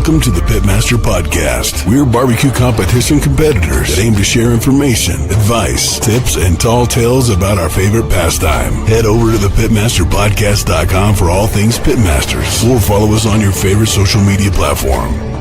Welcome to the Pitmaster Podcast. We're barbecue competition competitors that aim to share information, advice, tips, and tall tales about our favorite pastime. Head over to the pitmasterpodcast.com for all things Pitmasters, or follow us on your favorite social media platform.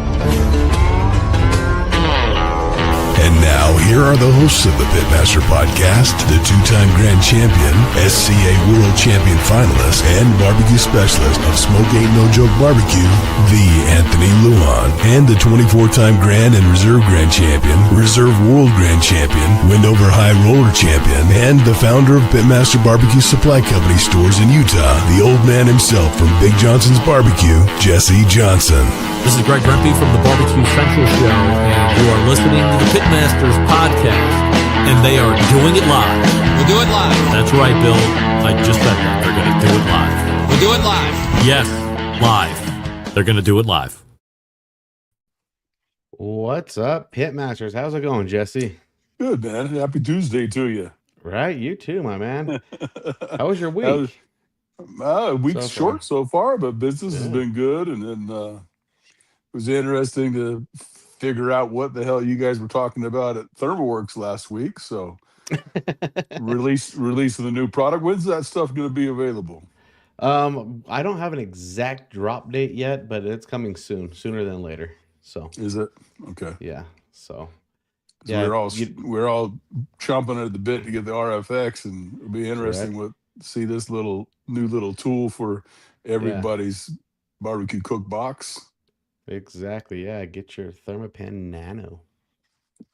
And now, here are the hosts of the Pitmaster Podcast, the two-time Grand Champion, SCA World Champion finalist, and barbecue specialist of Smoke Ain't No Joke Barbecue, the Anthony Luan, and the 24-time Grand and Reserve Grand Champion, Reserve World Grand Champion, Windover High Roller Champion, and the founder of Pitmaster Barbecue Supply Company stores in Utah, the old man himself from Big Johnson's Barbecue, Jesse Johnson. This is Greg Rempe from the BBQ Central Show, and you are listening to the Pitmasters Podcast, and they are doing it live. We'll do it live. That's right, Bill. I just said that. They're going to do it live. We'll do it live. Yes, live. They're going to do it live. What's up, Pitmasters? How's it going, Jesse? Good, man. Happy Tuesday to you. Right, you too, my man. How was your week? Week's short so far, but business has been good, and then it was interesting to figure out what the hell you guys were talking about at ThermoWorks last week. So release of the new product. When's that stuff going to be available? I don't have an exact drop date yet, but it's coming soon, sooner than later. So is it? Okay. Yeah. So yeah, we're all chomping at the bit to get the RFX, and it'll be interesting to see this new little tool for everybody's barbecue cook box. Exactly. Yeah. Get your Thermopan Nano.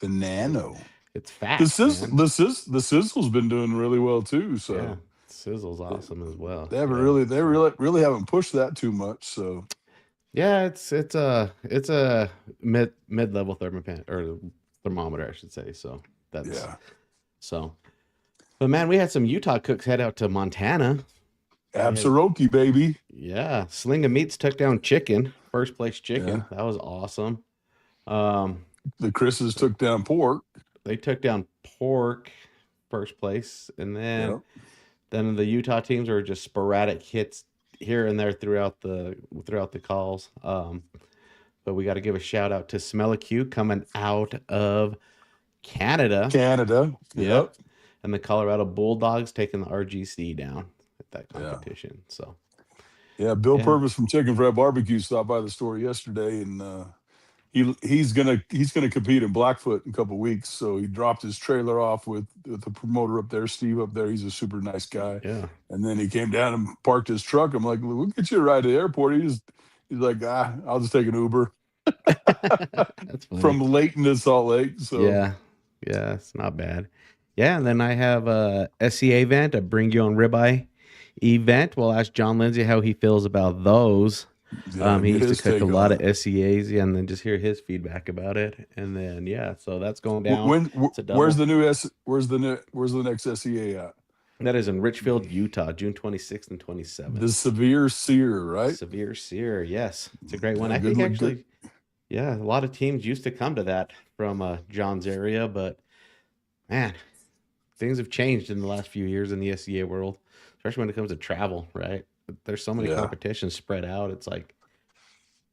The Nano. It's fast. The Sizzle's been doing really well too. So yeah, Sizzle's awesome as well. They really haven't pushed that too much. So yeah, it's a mid-level Thermopan or thermometer, I should say. So that's so. But man, we had some Utah cooks head out to Montana. Absaroki, baby. Yeah, Sling of Meats took down chicken. First place chicken. That was awesome. The Chris's took down pork. They took down pork first place, and then the Utah teams were just sporadic hits here and there throughout the calls. But we got to give a shout out to BamaQ coming out of Canada. Yep. And the Colorado Bulldogs taking the RGC down at that competition. So. Yeah, Bill Purvis from Chicken Fried Barbecue stopped by the store yesterday, and he's gonna compete in Blackfoot in a couple of weeks. So he dropped his trailer off with the promoter up there, Steve up there. He's a super nice guy. Yeah. And then he came down and parked his truck. I'm like, we'll get you a ride to the airport. He's like, I'll just take an Uber. That's funny. From Layton to Salt Lake. So yeah, it's not bad. Yeah, and then I have a SCA event, a Bring Your Own Ribeye event. We'll ask John Lindsey how he feels about those. He used to cook a lot of SCAs, and then just hear his feedback about it. And then so that's going down. Where's the next SCA at? That is in Richfield, Utah, June 26th and 27th. The Severe Sear, right? Severe Sear, yes. It's a great one. I think actually, a lot of teams used to come to that from John's area, but man, things have changed in the last few years in the SCA world. Especially when it comes to travel, right? There's so many competitions spread out. It's like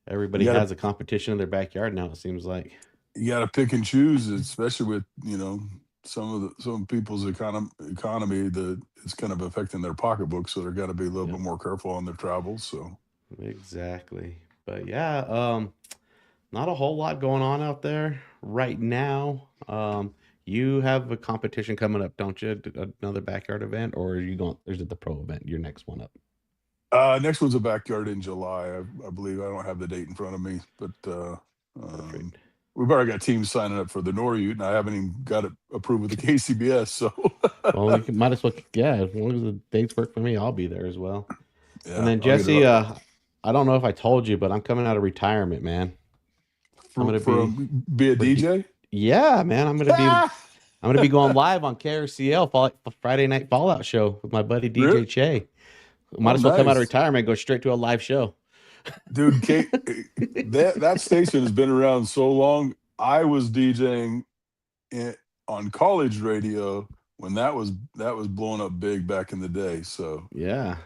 everybody has a competition in their backyard now, it seems like. You got to pick and choose, especially with, some people's economy that is kind of affecting their pocketbook. So they're got to be a little bit more careful on their travels. So exactly. But not a whole lot going on out there right now. You have a competition coming up, don't you? Another backyard event, or are you going? Is it the pro event? Your next one up? Next one's a backyard in July, I believe. I don't have the date in front of me, but we've already got teams signing up for the Norute, and I haven't even got it approved with the KCBS. So, well, you might as well. Yeah, as long as the dates work for me, I'll be there as well. Yeah, and then Jesse, I don't know if I told you, but I'm coming out of retirement, man. I'm going to be a DJ. Yeah, man, I'm gonna be going live on KRCL Friday Night Fallout show with my buddy DJ Che. Might as well come out of retirement and go straight to a live show. Dude, that station has been around so long. I was DJing on college radio when that was blowing up big back in the day. So yeah.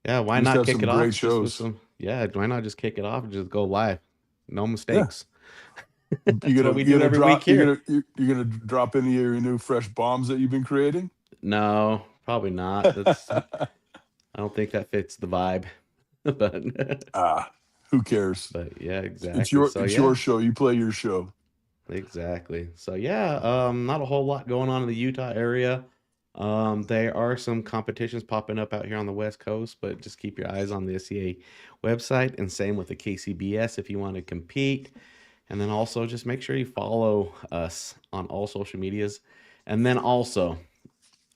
Why not kick it off? Great shows. yeah, why not just kick it off and just go live? No mistakes. You What we do every week here. You're gonna drop any of your new fresh bombs that you've been creating? No, probably not. I don't think that fits the vibe. But who cares? but yeah, exactly. It's your So it's yeah, your show. You play your show. exactly. So yeah, not a whole lot going on in the Utah area. There are some competitions popping up out here on the West Coast, but just keep your eyes on the SCA website, and same with the KCBS if you want to compete. And then also just make sure you follow us on all social medias. And then also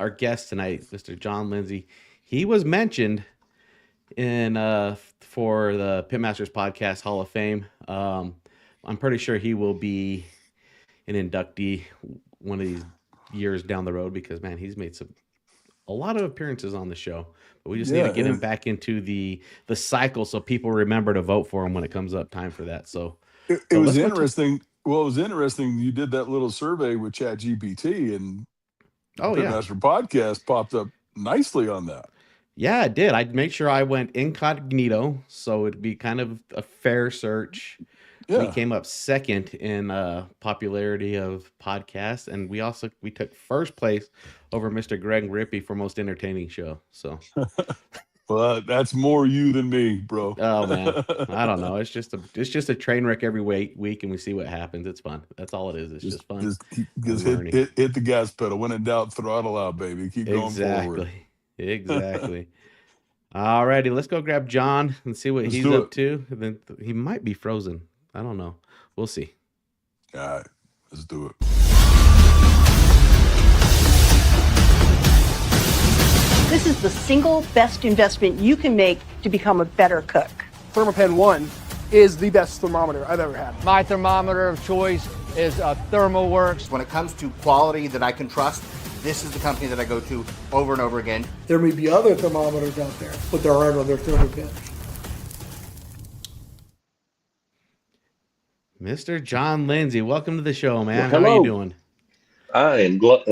our guest tonight, Mr. John Lindsey, he was mentioned in for the Pitmasters Podcast Hall of Fame. I'm pretty sure he will be an inductee one of these years down the road because, man, he's made a lot of appearances on the show. But we just need to get him back into the cycle so people remember to vote for him when it comes up time for that. So it was interesting. Well, it was interesting. You did that little survey with ChatGPT, and Pitmaster Podcast popped up nicely on that. Yeah, I did. I'd make sure I went incognito, so it'd be kind of a fair search. Yeah. We came up second in popularity of podcasts, and we took first place over Mr. Greg Rippey for most entertaining show. So, well, that's more you than me, bro. oh man, I don't know. It's just a train wreck every week, and we see what happens. It's fun. That's all it is. It's just fun. Just hit the gas pedal. When in doubt, throttle out, baby. Keep going forward. Exactly. All righty, let's go grab John and see what he's up to. And then he might be frozen. I don't know. We'll see. All right, let's do it. This is the single best investment you can make to become a better cook. Thermopen 1 is the best thermometer I've ever had. My thermometer of choice is ThermoWorks. When it comes to quality that I can trust, this is the company that I go to over and over again. There may be other thermometers out there, but there aren't other Thermopens. Mr. John Lindsey, welcome to the show, man. Well, how are you doing? I am good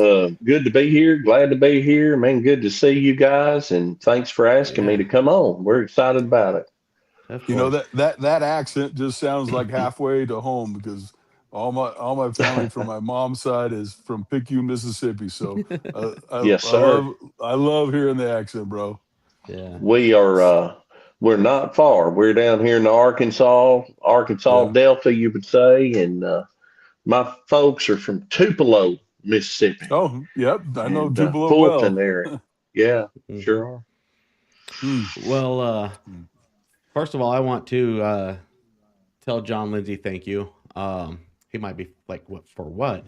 to be here. Glad to be here, man. Good to see you guys, and thanks for asking me to come on. We're excited about it. You know, that accent just sounds like halfway to home, because all my family from my mom's side is from Picayune, Mississippi. So yes, sir. I love hearing the accent, bro. Yeah, we are. We're not far. We're down here in the Arkansas Delta, you would say, and my folks are from Tupelo, Mississippi. Oh, yep, I know and, Tupelo Fulton well. area. Yeah, sure are. Well, first of all, I want to tell John Lindsey thank you. He might be like, what for what?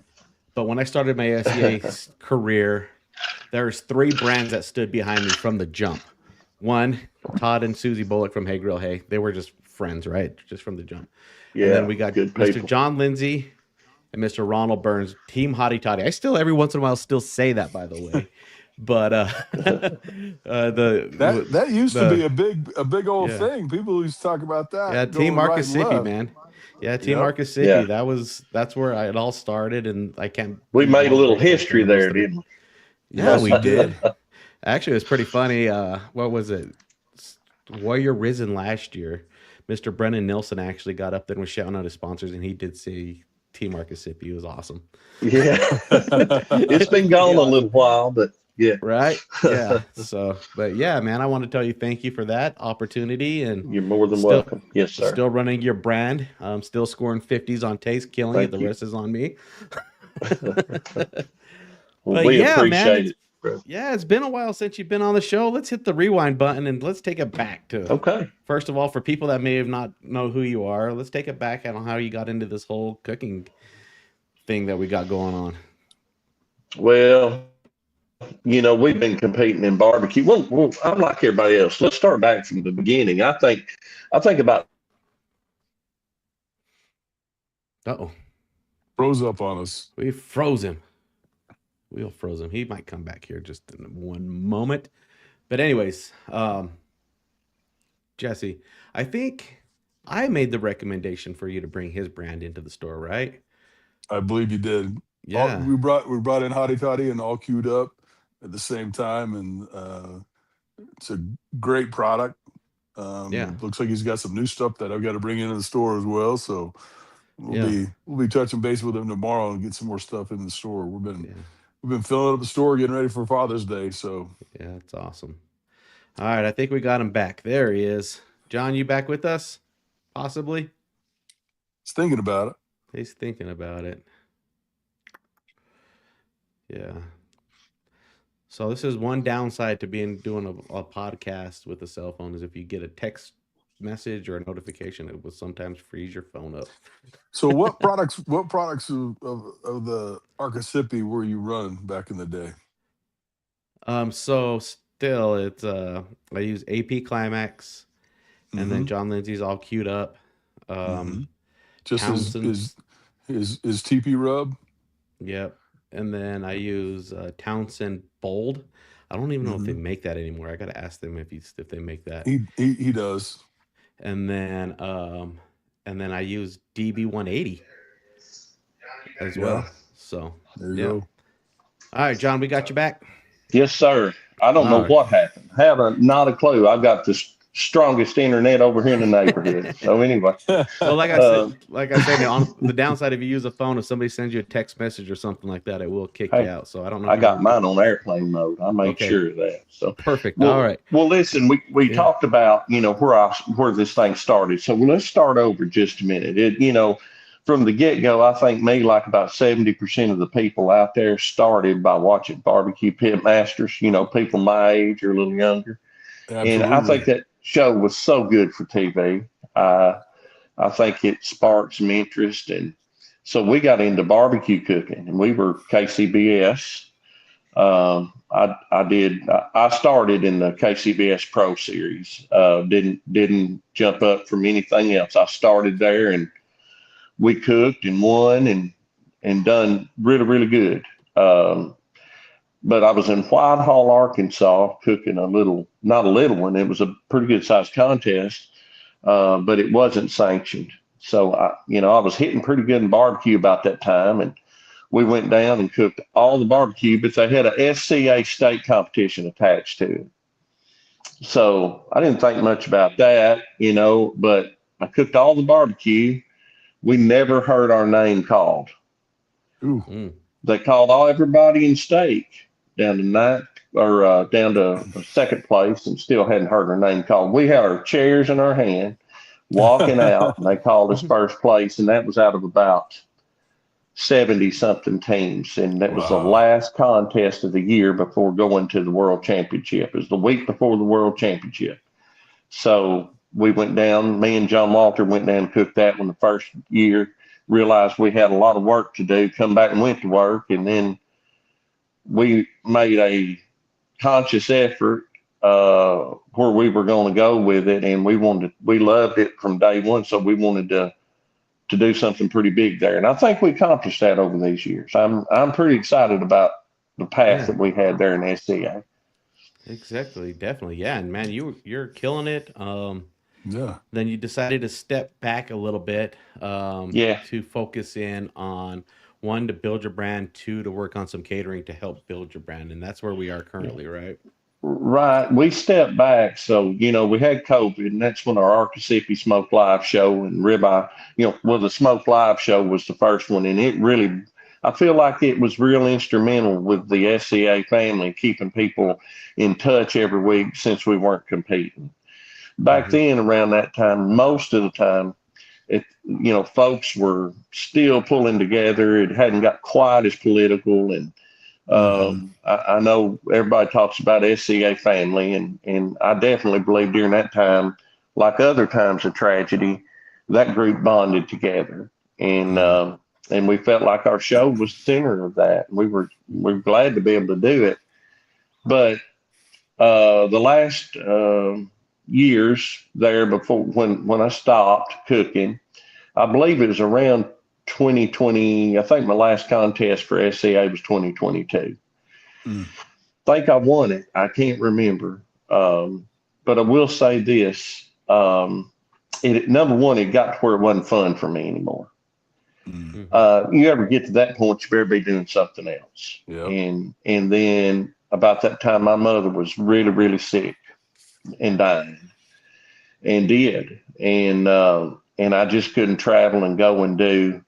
But when I started my SCA career, there's 3 brands that stood behind me from the jump. One, Todd and Susie Bullock from Hey Grill Hey. They were just friends, right? Just from the jump. Yeah. And then we got good Mr. people. John Lindsey and Mr. Ronald Burns, Team Hottie Toddy. I still every once in a while still say that, by the way. But that used to be a big old thing. People used to talk about that. Yeah, Team Marcus Sippy, man. Yeah, Team Marcus Sippy. Yeah. That's where it all started, and I can't. We made a little history there, didn't we? Yeah, we did. Actually, it was pretty funny. What was it? Warrior Risen last year. Mr. Brennan Nilsson actually got up there and was shouting out his sponsors, and he did say Team Marcus Sippy. It was awesome. Yeah. It's been gone a little while, but yeah. Right? Yeah. But yeah, man, I want to tell you thank you for that opportunity. And you're more than welcome. Yes, sir. Still running your brand. Still scoring 50s on taste, killing it. The rest is on me. Well, we appreciate it. Bro. Yeah, it's been a while since you've been on the show. Let's hit the rewind button and let's take it back to First of all, for people that may have not know who you are, let's take it back on how you got into this whole cooking thing that we got going on. Well, you know, we've been competing in barbecue. Well, I'm like everybody else. Let's start back from the beginning. I think about. Uh-oh. Froze up on us. We froze him. We'll froze him. He might come back here just in one moment. But anyways, Jesse, I think I made the recommendation for you to bring his brand into the store, right? I believe you did. Yeah. We brought in Hottie Toddy and all queued up at the same time, and it's a great product. Looks like he's got some new stuff that I've got to bring into the store as well. So we'll be touching base with him tomorrow and get some more stuff in the store. We've been filling up the store, getting ready for Father's Day. So yeah, that's awesome. All right, I think we got him back. There he is. John, you back with us? Possibly. He's thinking about it. He's thinking about it. Yeah. So this is one downside to doing a podcast with a cell phone is if you get a text message or a notification, it will sometimes freeze your phone up. So what products of the Archisippy were you running back in the day? So still it's I use AP Climax and then John Lindsey's all queued up. Just his TP rub. Yep. And then I use Townsend Bold. I don't even know if they make that anymore. I got to ask them if they make that. He does. And then I use DB180 as well. So there you go. All right, John, we got you back. Yes, sir. I don't know what happened. Not a clue. I've got the strongest internet over here in the neighborhood. So anyway, well, like I said, on the downside, if you use a phone, if somebody sends you a text message or something like that, it will kick you out. So I don't know. I got mine on airplane mode. I made sure of that. So perfect. Well, all right. Well, listen, we talked about where this thing started. So let's start over just a minute. From the get-go, I think about 70% of the people out there started by watching BBQ Pitmasters, people my age or a little younger. Absolutely. And I think that show was so good for TV. I think it sparked some interest. And so we got into barbecue cooking, and we were KCBS. I started in the KCBS Pro Series. Didn't jump up from anything else. I started there, and we cooked and won and done really, really good. But I was in Whitehall, Arkansas, cooking not a little one. It was a pretty good sized contest, but it wasn't sanctioned. So I was hitting pretty good in barbecue about that time, and we went down and cooked all the barbecue, but they had a SCA state competition attached to it. So I didn't think much about that, but I cooked all the barbecue. We never heard our name called. Ooh. They called everybody in steak down to second place and still hadn't heard our name called. We had our chairs in our hand walking out, and they called us first place, and that was out of about 70-something teams. And that was the last contest of the year before going to the World Championship. It was the week before the World Championship. So we went down, me and John Walter went down and cooked that one the first year, realized we had a lot of work to do, come back and went to work. And then we made a conscious effort where we were going to go with it. And we loved it from day one. So we wanted to do something pretty big there. And I think we accomplished that over these years. I'm pretty excited about the path that we had there in SCA. Exactly. Definitely. Yeah. And man, you're killing it. Yeah. Then you decided to step back a little bit to focus in on, one, to build your brand, two, to work on some catering to help build your brand. And that's where we are currently, right? Right. We stepped back. So, we had COVID, and that's when our Archisippy Smoke Live show and ribeye, the Smoke Live show was the first one. And it really, I feel like it was real instrumental with the SCA family, keeping people in touch every week since we weren't competing. Back then, around that time, most of the time, folks were still pulling together. It hadn't got quite as political. And I know everybody talks about SCA family, and I definitely believe during that time, like other times of tragedy, that group bonded together. And we felt like our show was the center of that. We were glad to be able to do it. But the last years there before when I stopped cooking, I believe it was around 2020. I think my last contest for SCA was 2022. I think I won it. I can't remember. But I will say this. Number one, it got to where it wasn't fun for me anymore. You ever get to that point, you better be doing something else. Yep. And then about that time, my mother was really, really sick and dying. and did. And I just couldn't travel and go and do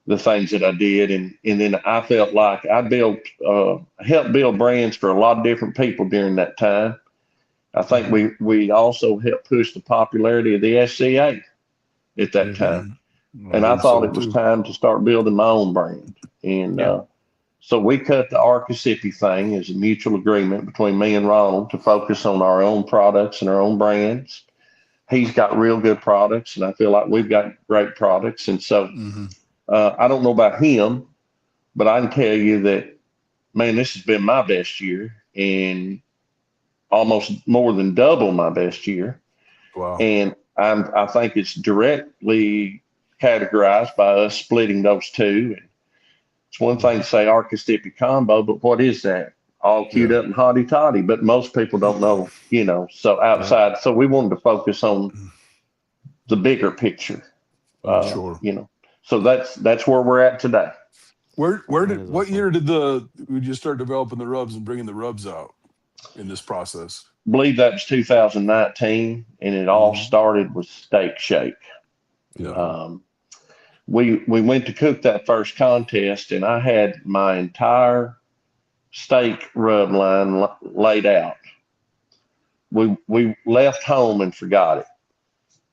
the things that I did. And then I felt like I helped build brands for a lot of different people during that time. I think we also helped push the popularity of the SCA at that time. And I thought it was time to start building my own brand. And so we cut the Arcasipi thing as a mutual agreement between me and Ronald to focus on our own products and our own brands. He's got real good products, and I feel like we've got great products. And so I don't know about him, but I can tell you that, man, this has been my best year and almost more than double my best year. Wow. And I think it's directly categorized by us splitting those two. And it's one thing to say Arcasipi combo, but what is that? All queued up and hotty toddy, but most people don't know, so outside. So we wanted to focus on the bigger picture, Sure. So that's where we're at today. What year did you start developing the rubs and bringing the rubs out in this process? I believe that was 2019, and it all started with Steak Shake. Yeah. We went to cook that first contest, and I had my entire steak rub line laid out. We left home and forgot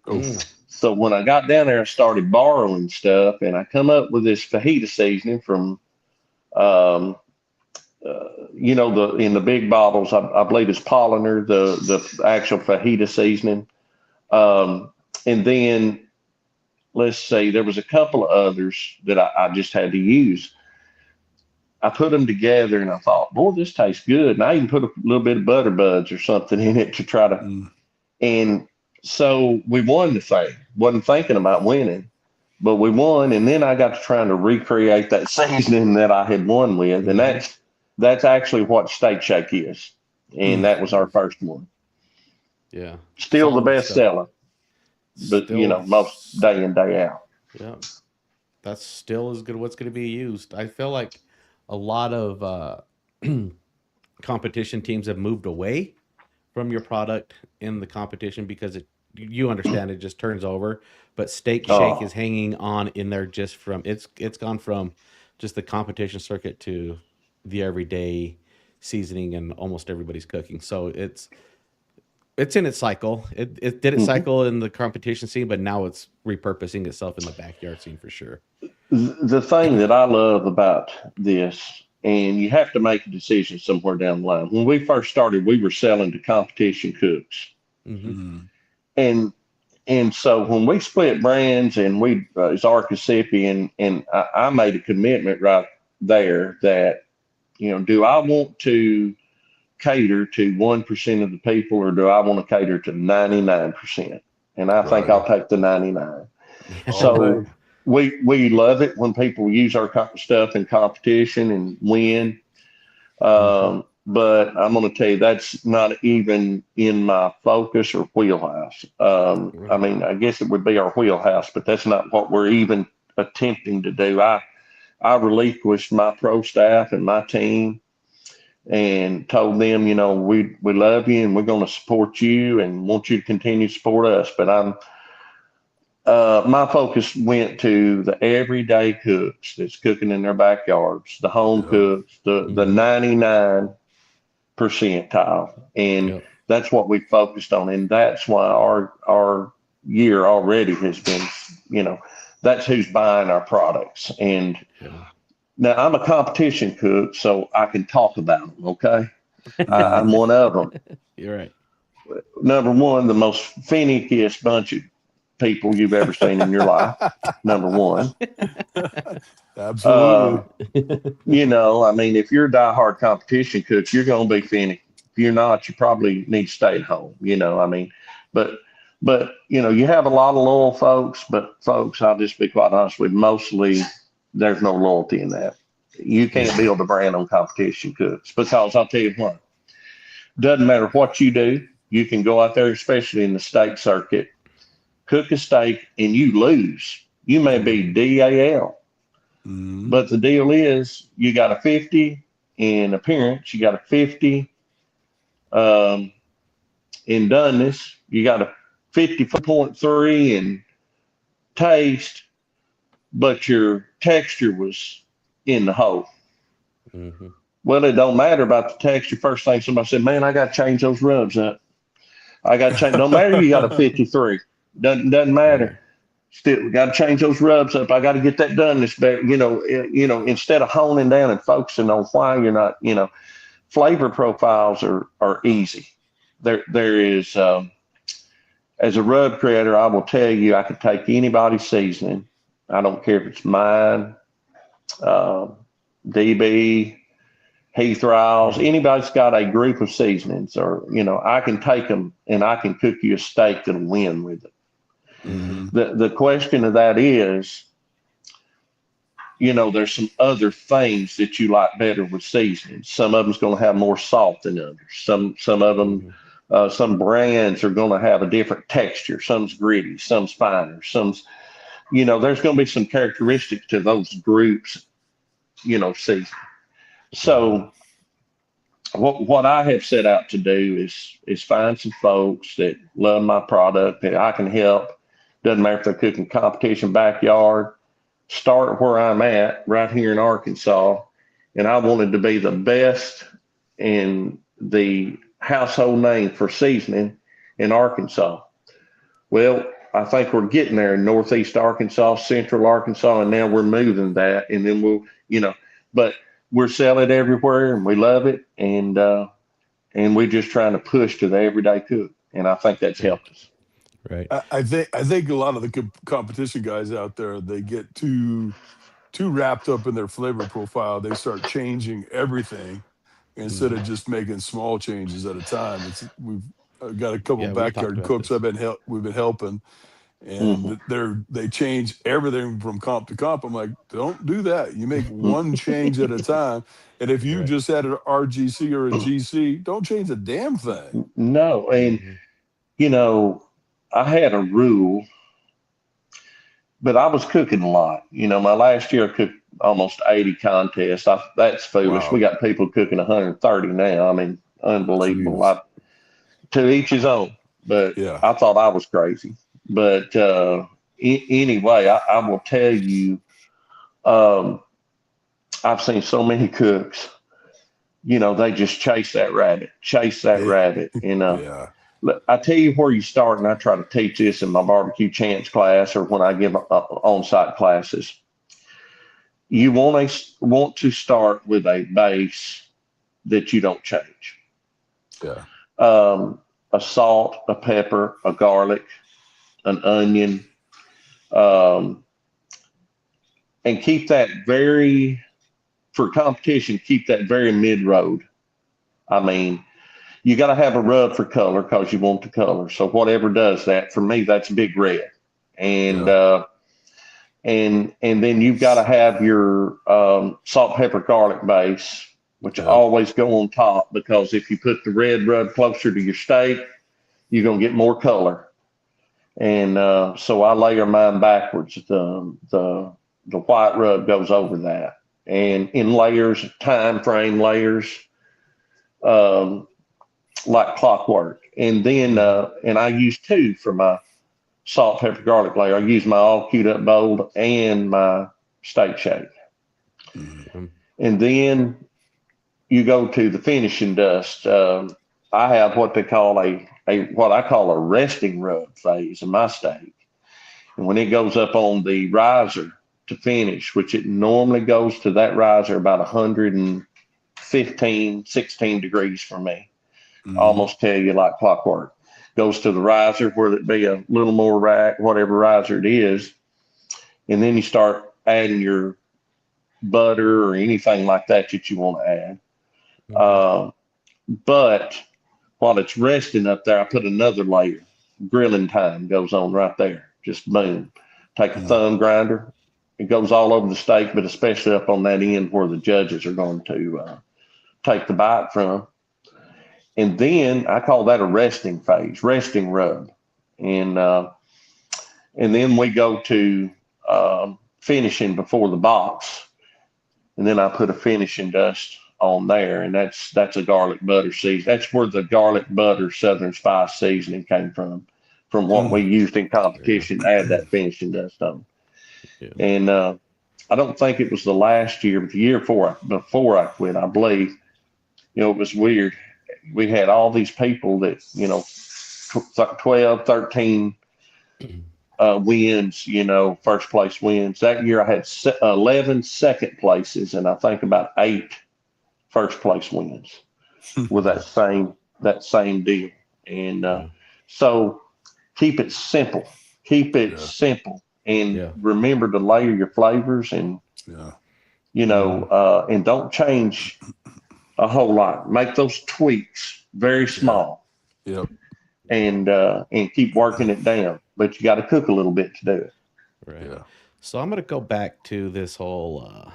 it. So when I got down there, I started borrowing stuff, and I come up with this fajita seasoning from, in the big bottles. I believe it's Polliner, the actual fajita seasoning, and then let's see, there was a couple of others that I just had to use. I put them together and I thought, boy, this tastes good. And I even put a little bit of butter buds or something in it to try to. And so we won the thing. Wasn't thinking about winning, but we won. And then I got to trying to recreate that seasoning that I had won with. And that's actually what Steak Shake is. And that was our first one. Yeah. Still the best seller. But, most day in, day out. Yeah. That's still as good what's going to be used. I feel like a lot of competition teams have moved away from your product in the competition because you understand it just turns over. But Steak Shake is hanging on in there just from it's gone from just the competition circuit to the everyday seasoning and almost everybody's cooking. So it's in its cycle. It did its cycle in the competition scene, but now it's repurposing itself in the backyard scene for sure. The thing that I love about this, and you have to make a decision somewhere down the line. When we first started, we were selling to competition cooks. And so when we split brands and it's Arcasipi, and I made a commitment right there that, do I want to cater to 1% of the people, or do I want to cater to 99%? And I think I'll take the 99. So we love it when people use our stuff in competition and win. But I'm going to tell you, that's not even in my focus or wheelhouse. I mean, I guess it would be our wheelhouse, but that's not what we're even attempting to do. I relinquished my pro staff and my team and told them, we love you and we're going to support you and want you to continue to support us. But my focus went to the everyday cooks that's cooking in their backyards, the home cooks, the 99 percentile. And that's what we focused on. And that's why our year already has been, that's who's buying our products. And now I'm a competition cook, so I can talk about them. Okay. I'm one of them. You're right. Number one, the most finickiest bunch of people you've ever seen in your life. Number one. Absolutely. I mean, if you're a diehard competition cook, you're going to be finicky. If you're not, you probably need to stay at home. But you have a lot of loyal folks, but folks, I'll just be quite honest with you, mostly there's no loyalty in that. You can't build a brand on competition cooks, because I'll tell you what, doesn't matter what you do, you can go out there, especially in the steak circuit, cook a steak and you lose. You may be DAL, but the deal is you got a 50 in appearance, you got a 50 in doneness, you got a 54.3 in taste, but your texture was in the hole. Mm-hmm. Well, it don't matter about the texture. First thing somebody said, man, I got to change those rubs up. I got to change. Don't matter you got a 53. Doesn't matter. Still, we got to change those rubs up. I got to get that done this better. Instead of honing down and focusing on why you're not, flavor profiles are easy. There is, as a rub creator, I will tell you, I could take anybody's seasoning. I don't care if it's mine, DB, Heath Riles, anybody's got a group of seasonings, or, I can take them and I can cook you a steak that'll win with it. Mm-hmm. The question of that is, there's some other things that you like better with seasonings. Some of them's going to have more salt than others. Some of them, some brands are going to have a different texture. Some's gritty, some's finer, some's, there's going to be some characteristics to those groups, seasoning. So what I have set out to do is find some folks that love my product, that I can help. Doesn't matter if they're cooking competition backyard. Start where I'm at, right here in Arkansas. And I wanted to be the best in the household name for seasoning in Arkansas. Well, I think we're getting there in Northeast Arkansas, Central Arkansas, and now we're moving that. And then but we're selling it everywhere and we love it. And we're just trying to push to the everyday cook. And I think that's helped us. Right. I think a lot of the competition guys out there, they get too wrapped up in their flavor profile. They start changing everything instead of just making small changes at a time. We've got a couple backyard cooks we've been helping, and they change everything from comp to comp. I'm like, don't do that. You make one change at a time. And if you just had an RGC or a GC, don't change a damn thing. No, and I had a rule, but I was cooking a lot. My last year I cooked almost 80 contests. That's foolish. Wow. We got people cooking 130 now. I mean, unbelievable. To each his own. But I thought I was crazy. But anyway, I will tell you, I've seen so many cooks, they just chase that rabbit. I tell you where you start, and I try to teach this in my BBQ Champs class or when I give on-site classes. You want to start with a base that you don't change. Yeah. A salt, a pepper, a garlic, an onion, and keep that for competition, keep that very mid-road. I mean, you got to have a rub for color because you want the color. So whatever does that, for me, that's big red. And and then you've got to have your salt, pepper, garlic base, which always go on top, because if you put the red rub closer to your steak, you're going to get more color. And so I layer mine backwards. The white rub goes over that, and in layers, time frame layers. Like clockwork. And then, and I use 2 for my salt, pepper, garlic layer. I use my all queued up bowl and my steak shake. Mm-hmm. And then you go to the finishing dust. I have what they call what I call a resting rub phase in my steak. And when it goes up on the riser to finish, which it normally goes to that riser about 115, 16 degrees for me. Almost tell you like clockwork. Goes to the riser, whether it be a little more rack, whatever riser it is, and then you start adding your butter or anything like that you want to add. But while it's resting up there, I put another layer. Grilling time goes on right there. Just boom. Take a thumb grinder. It goes all over the steak, but especially up on that end where the judges are going to take the bite from. And then I call that a resting phase, resting rub. And then we go to finishing before the box. And then I put a finishing dust on there. And that's a garlic butter season. That's where the garlic butter Southern Spice seasoning came from. from what we used in competition to add that finishing dust on. Yeah. And I don't think it was the last year, but the year before I quit, I believe, it was weird. We had all these people that, 12, 13 wins, first place wins. That year I had 11 second places and I think about 8 first place wins with that same deal. And so keep it simple. Simple. And remember to layer your flavors and, and don't change a whole lot. Make those tweaks very small. Yep. And keep working it down. But you got to cook a little bit to do it. Right. Yeah. So I'm going to go back to this whole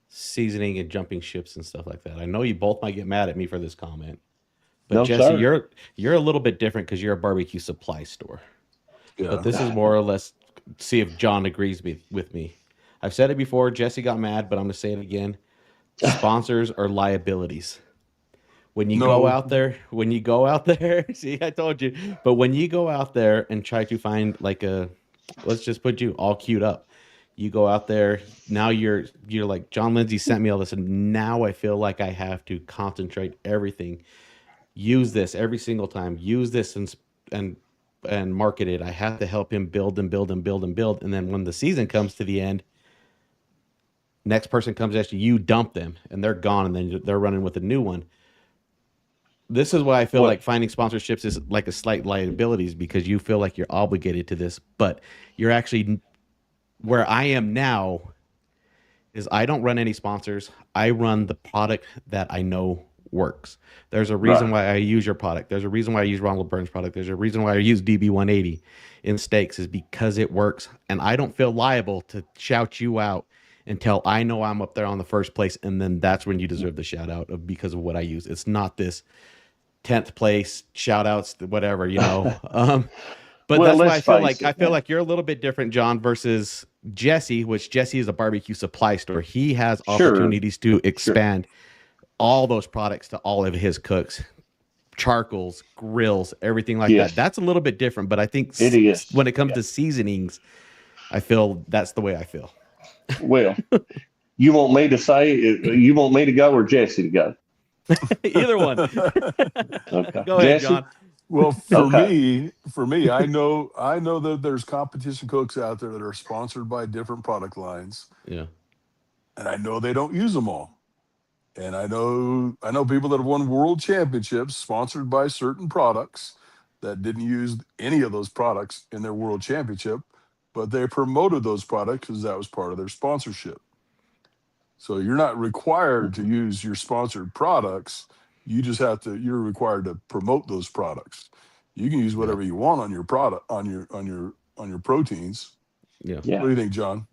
seasoning and jumping ships and stuff like that. I know you both might get mad at me for this comment. But no, Jesse, sir. you're a little bit different because you're a barbecue supply store. Yeah. But this is more or less, see if John agrees with me. I've said it before. Jesse got mad, but I'm going to say it again. Sponsors are liabilities. When you go out there, see, I told you. But when you go out there and try to find let's just put you all queued up. You go out there, now you're like, John Lindsey sent me all this, and now I feel like I have to concentrate everything. Use this every single time. Use this and market it. I have to help him build and build and build and build. And then when the season comes to the end, next person comes after you, dump them, and they're gone, and then they're running with a new one. This is why I feel like finding sponsorships is like a slight liabilities, because you feel like you're obligated to this, but you're actually, where I am now is I don't run any sponsors. I run the product that I know works. There's a reason why I use your product. There's a reason why I use Ronald Burns' product. There's a reason why I use DB180 in steaks, is because it works. And I don't feel liable to shout you out until I know I'm up there on the first place. And then that's when you deserve the shout out because of what I use. It's not this 10th place shout outs, whatever, but that's why I feel like you're a little bit different, John, versus Jesse, which Jesse is a barbecue supply store. He has opportunities to expand all those products to all of his cooks, charcoals, grills, everything like that. That's a little bit different, but I think it is. When it comes to seasonings, I feel that's the way I feel. Well, you want me to go or Jesse to go? Either one. Okay. Go ahead, Jesse? John. Well, for me, I know that there's competition cooks out there that are sponsored by different product lines. Yeah. And I know they don't use them all. And I know people that have won world championships sponsored by certain products that didn't use any of those products in their world championship, but they promoted those products because that was part of their sponsorship. So you're not required to use your sponsored products. You're required to promote those products. You can use whatever you want on your product, on your proteins. Yeah. What do you think, John?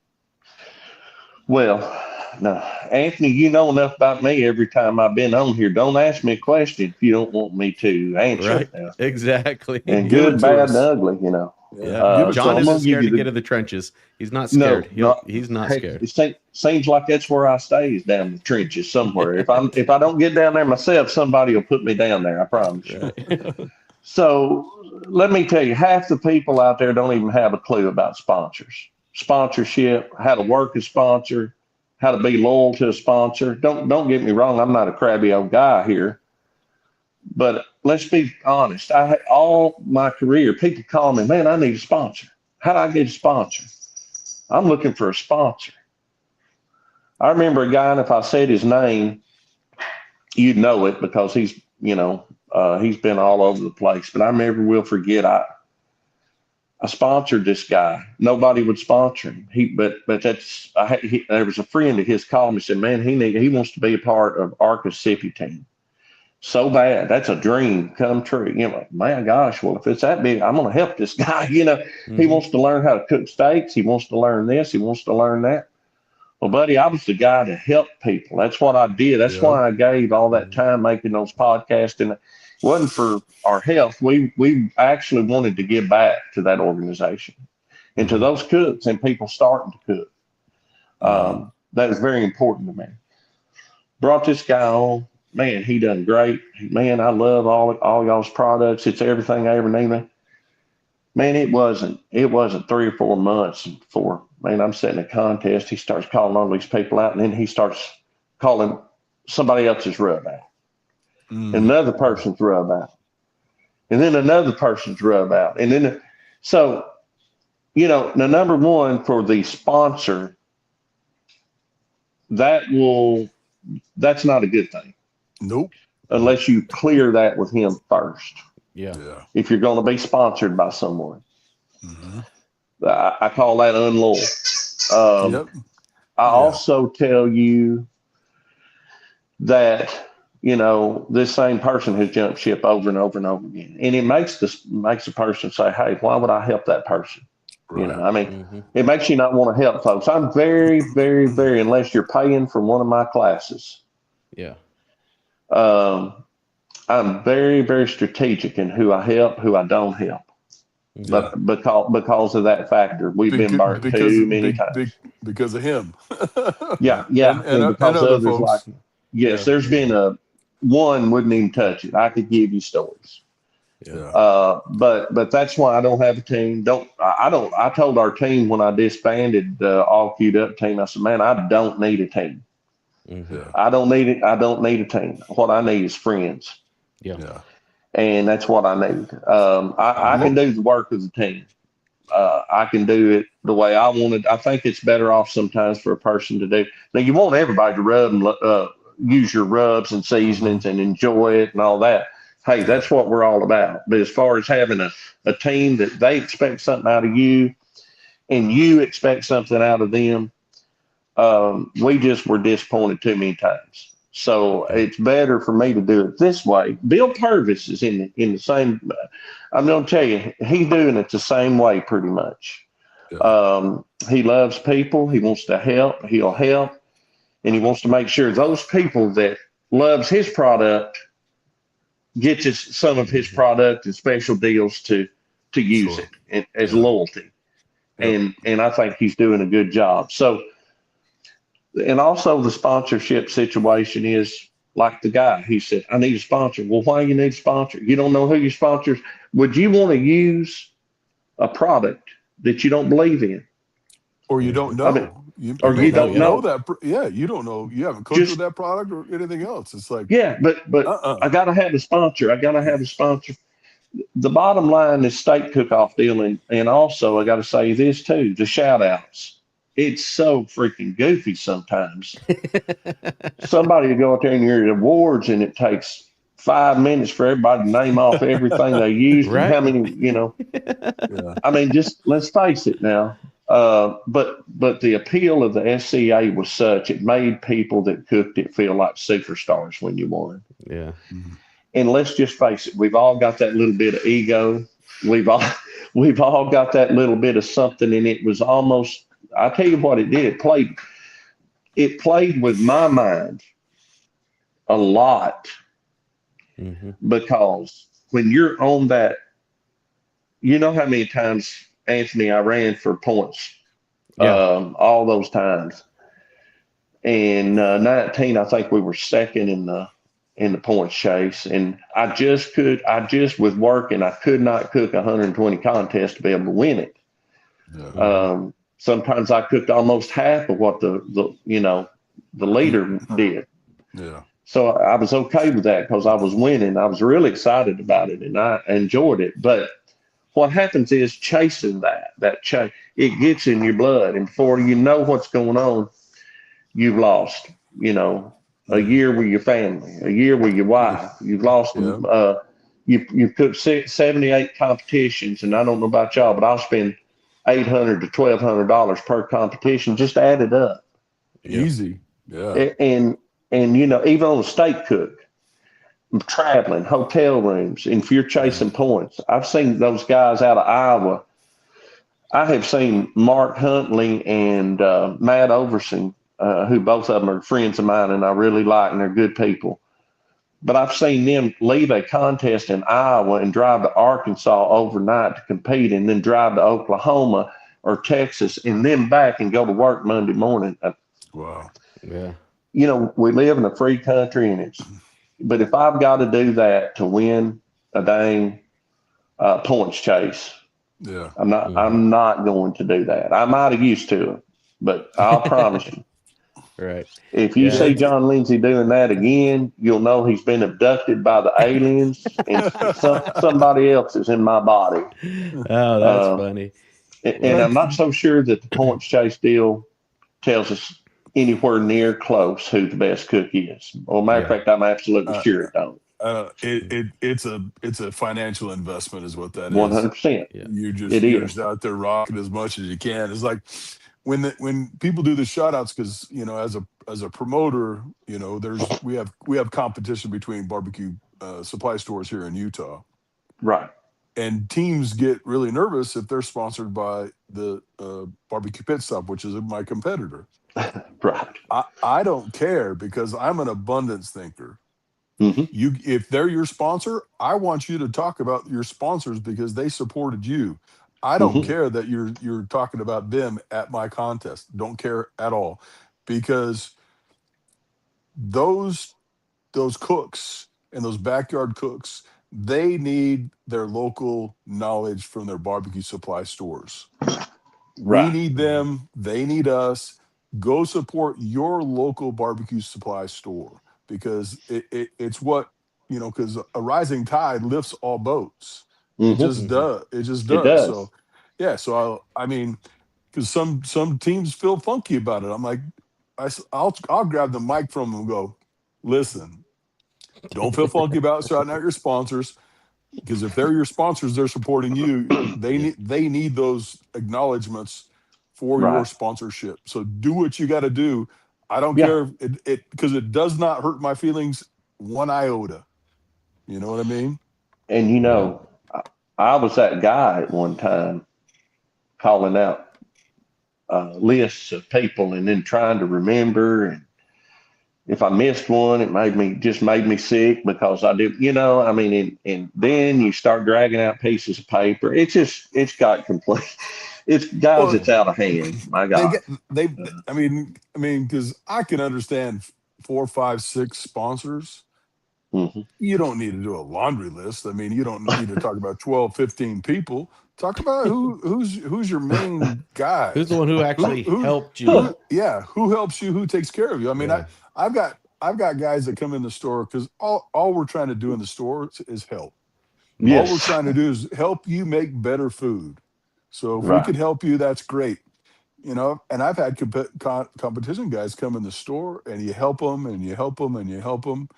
Well, no, Anthony, you know enough about me. Every time I've been on here, don't ask me a question if you don't want me to answer. Right. Exactly. And good, bad, and ugly, Yeah. John isn't scared to get in the trenches. He's not scared. He's not scared. It seems like that's where I stay, is down in the trenches somewhere. If I don't get down there myself, somebody will put me down there. I promise you. Right. So let me tell you, half the people out there don't even have a clue about sponsorship, how to work a sponsor, how to be loyal to a sponsor. Don't get me wrong. I'm not a crabby old guy here, but let's be honest. All my career, people call me, man, I need a sponsor. How do I get a sponsor? I'm looking for a sponsor. I remember a guy, and if I said his name, you'd know it because he's been all over the place. But I never will forget. I sponsored this guy. Nobody would sponsor him. There was a friend of his called me and said, man, he wants to be a part of our Mississippi team. So bad. That's a dream come true. My gosh, well, if it's that big, I'm going to help this guy. He wants to learn how to cook steaks. He wants to learn this. He wants to learn that. Well, buddy, I was the guy to help people. That's what I did. That's why I gave all that time making those podcasts. And it wasn't for our health. We actually wanted to give back to that organization and to those cooks and people starting to cook. That was very important to me. Brought this guy on. man, he done great. Man, I love all y'all's products. It's everything I ever needed. Man, it wasn't 3 or 4 months before, man, I'm setting a contest. He starts calling all these people out, and then he starts calling somebody else's rub out. Another person's rub out. And then another person's rub out. And then, so, you know, the number one for the sponsor, that's not a good thing. Nope. Unless you clear that with him first. Yeah. If you're going to be sponsored by someone. I call that unloyal. I also tell you that, you know, this same person has jumped ship over and over and over again. And it makes a person say, hey, why would I help that person? Right. You know, I mean, it makes you not want to help folks. I'm very, very, very, unless you're paying for one of my classes. Yeah. I'm very, very strategic in who I help, who I don't help. But because of that factor, we've been burnt too many times. Because of him. Yeah. And because other others folks. like him. Yes, there's been one wouldn't even touch it. I could give you stories. Yeah. But that's why I don't have a team. I told our team when I disbanded all queued up team, I said, man, I don't need a team. I don't need it. I don't need a team. What I need is friends. Yeah. And that's what I need. I can do the work of the team. I can do it the way I want it. I think it's better off sometimes for a person to do. Now, you want everybody to rub and use your rubs and seasonings and enjoy it and all that. Hey, that's what we're all about. But as far as having a team that they expect something out of you and you expect something out of them, we just were disappointed too many times. So it's better for me to do it this way. Bill Purvis is in the same. I'm going to tell you, he's doing it the same way pretty much. He loves people. He wants to help. He'll help. And he wants to make sure those people that loves his product gets some of his product and special deals to use it as loyalty. And I think he's doing a good job. So, and also the sponsorship situation is like the guy, he said, I need a sponsor. Well, why you need a sponsor? You don't know who your sponsors. Would you want to use a product that you don't believe in? Or you don't know. I mean, you don't know that. Yeah, you don't know. You haven't cooked with that product or anything else. It's like, but I got to have a sponsor. The bottom line is steak cook-off deal. And also I got to say this too, the shout outs. It's so freaking goofy sometimes. Somebody will go out there and your awards and it takes 5 minutes for everybody to name off everything they used and how many, you know. I mean, just let's face it now. But the appeal of the SCA was such, it made people that cooked it feel like superstars when you won. Yeah. And let's just face it, we've all got that little bit of ego. We've all got that little bit of something, and it was almost, I'll tell you what it did. It played with my mind a lot because when you're on that, you know how many times, Anthony, I ran for points, all those times. And 19, I think we were second in the points chase. And I just with working, I could not cook 120 contests to be able to win it. Sometimes I cooked almost half of what the leader did. Yeah. So I was okay with that because I was winning. I was really excited about it and I enjoyed it. But what happens is chasing it gets in your blood. And before you know what's going on, you've lost, a year with your family, a year with your wife. You've lost you cooked 78 competitions. And I don't know about y'all, but I'll spend $800 to $1,200 per competition, just add it up. Easy. Yeah. And even on a steak cook, traveling, hotel rooms, and if you're chasing points, I've seen those guys out of Iowa. I have seen Mark Huntley and Matt Overson, who both of them are friends of mine and I really like, and they're good people. But I've seen them leave a contest in Iowa and drive to Arkansas overnight to compete and then drive to Oklahoma or Texas and then back and go to work Monday morning. Wow. Yeah. We live in a free country and But if I've got to do that to win a dang points chase, I'm not going to do that. I might have used to it, but I'll promise you. Right. If you see John Lindsey doing that again, you'll know he's been abducted by the aliens and somebody else is in my body. Oh, that's funny. And I'm not so sure that the points chase deal tells us anywhere near close who the best cook is. Well, matter of fact, I'm absolutely sure it don't. It's a financial investment, is what that is. 100%. You're just out there rocking as much as you can. It's like when people do the shout outs, because as a promoter, we have competition between barbecue supply stores here in Utah. Right. And teams get really nervous if they're sponsored by the Barbecue Pit Stop, which is my competitor. Right. I don't care, because I'm an abundance thinker. Mm-hmm. If they're your sponsor, I want you to talk about your sponsors because they supported you. I don't care that you're talking about them at my contest. Don't care at all, because those cooks and those backyard cooks, they need their local knowledge from their barbecue supply stores. Right. We need them. They need us. Go support your local barbecue supply store, because it's what, because a rising tide lifts all boats. It just does. It just does. So, So I mean, because some teams feel funky about it. I'm like, I'll grab the mic from them and go, listen, don't feel funky about shouting out your sponsors, because if they're your sponsors, they're supporting you. They need those acknowledgments for your sponsorship. So do what you got to do. I don't care because it does not hurt my feelings one iota. You know what I mean? And I was that guy at one time calling out lists of people and then trying to remember. And if I missed one, it made me sick, because I did, and then you start dragging out pieces of paper. It's got complete. It's out of hand. My God. Because I can understand 4, 5, 6 sponsors. Mm-hmm. You don't need to do a laundry list. You don't need to talk about 12, 15 people. Talk about who's your main guy. Who's the one who actually helped you? Who helps you? Who takes care of you? I've got guys that come in the store because all we're trying to do in the store is help. Yes. All we're trying to do is help you make better food. So if we can help you, that's great. And I've had competition guys come in the store, and you help them and you help them and you help them.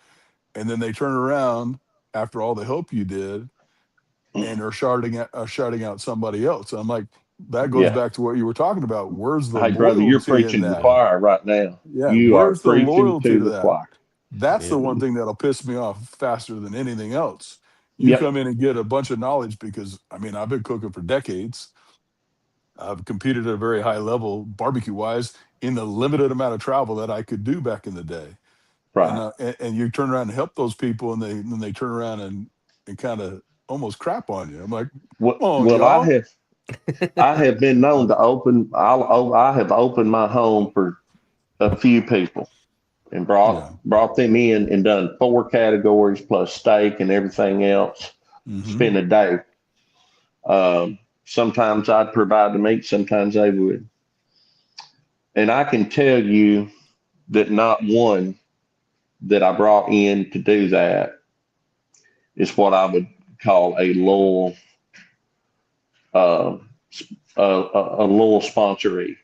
And then they turn around after all the help you did and are shouting out somebody else. I'm like, that goes back to what you were talking about. Where's the loyalty? Brother, you're preaching to the choir right now. Yeah, you are the loyalty to the choir. That's the one thing that'll piss me off faster than anything else. You come in and get a bunch of knowledge, because I've been cooking for decades. I've competed at a very high level barbecue wise in the limited amount of travel that I could do back in the day. Right. And you turn around and help those people, and they turn around and kind of almost crap on you. I'm like, I have been known to I have opened my home for a few people and brought them in and done 4 categories plus steak and everything else. Spend a day. Sometimes I'd provide the meat, sometimes they would. And I can tell you that not one that I brought in to do that is what I would call a loyal sponsoree.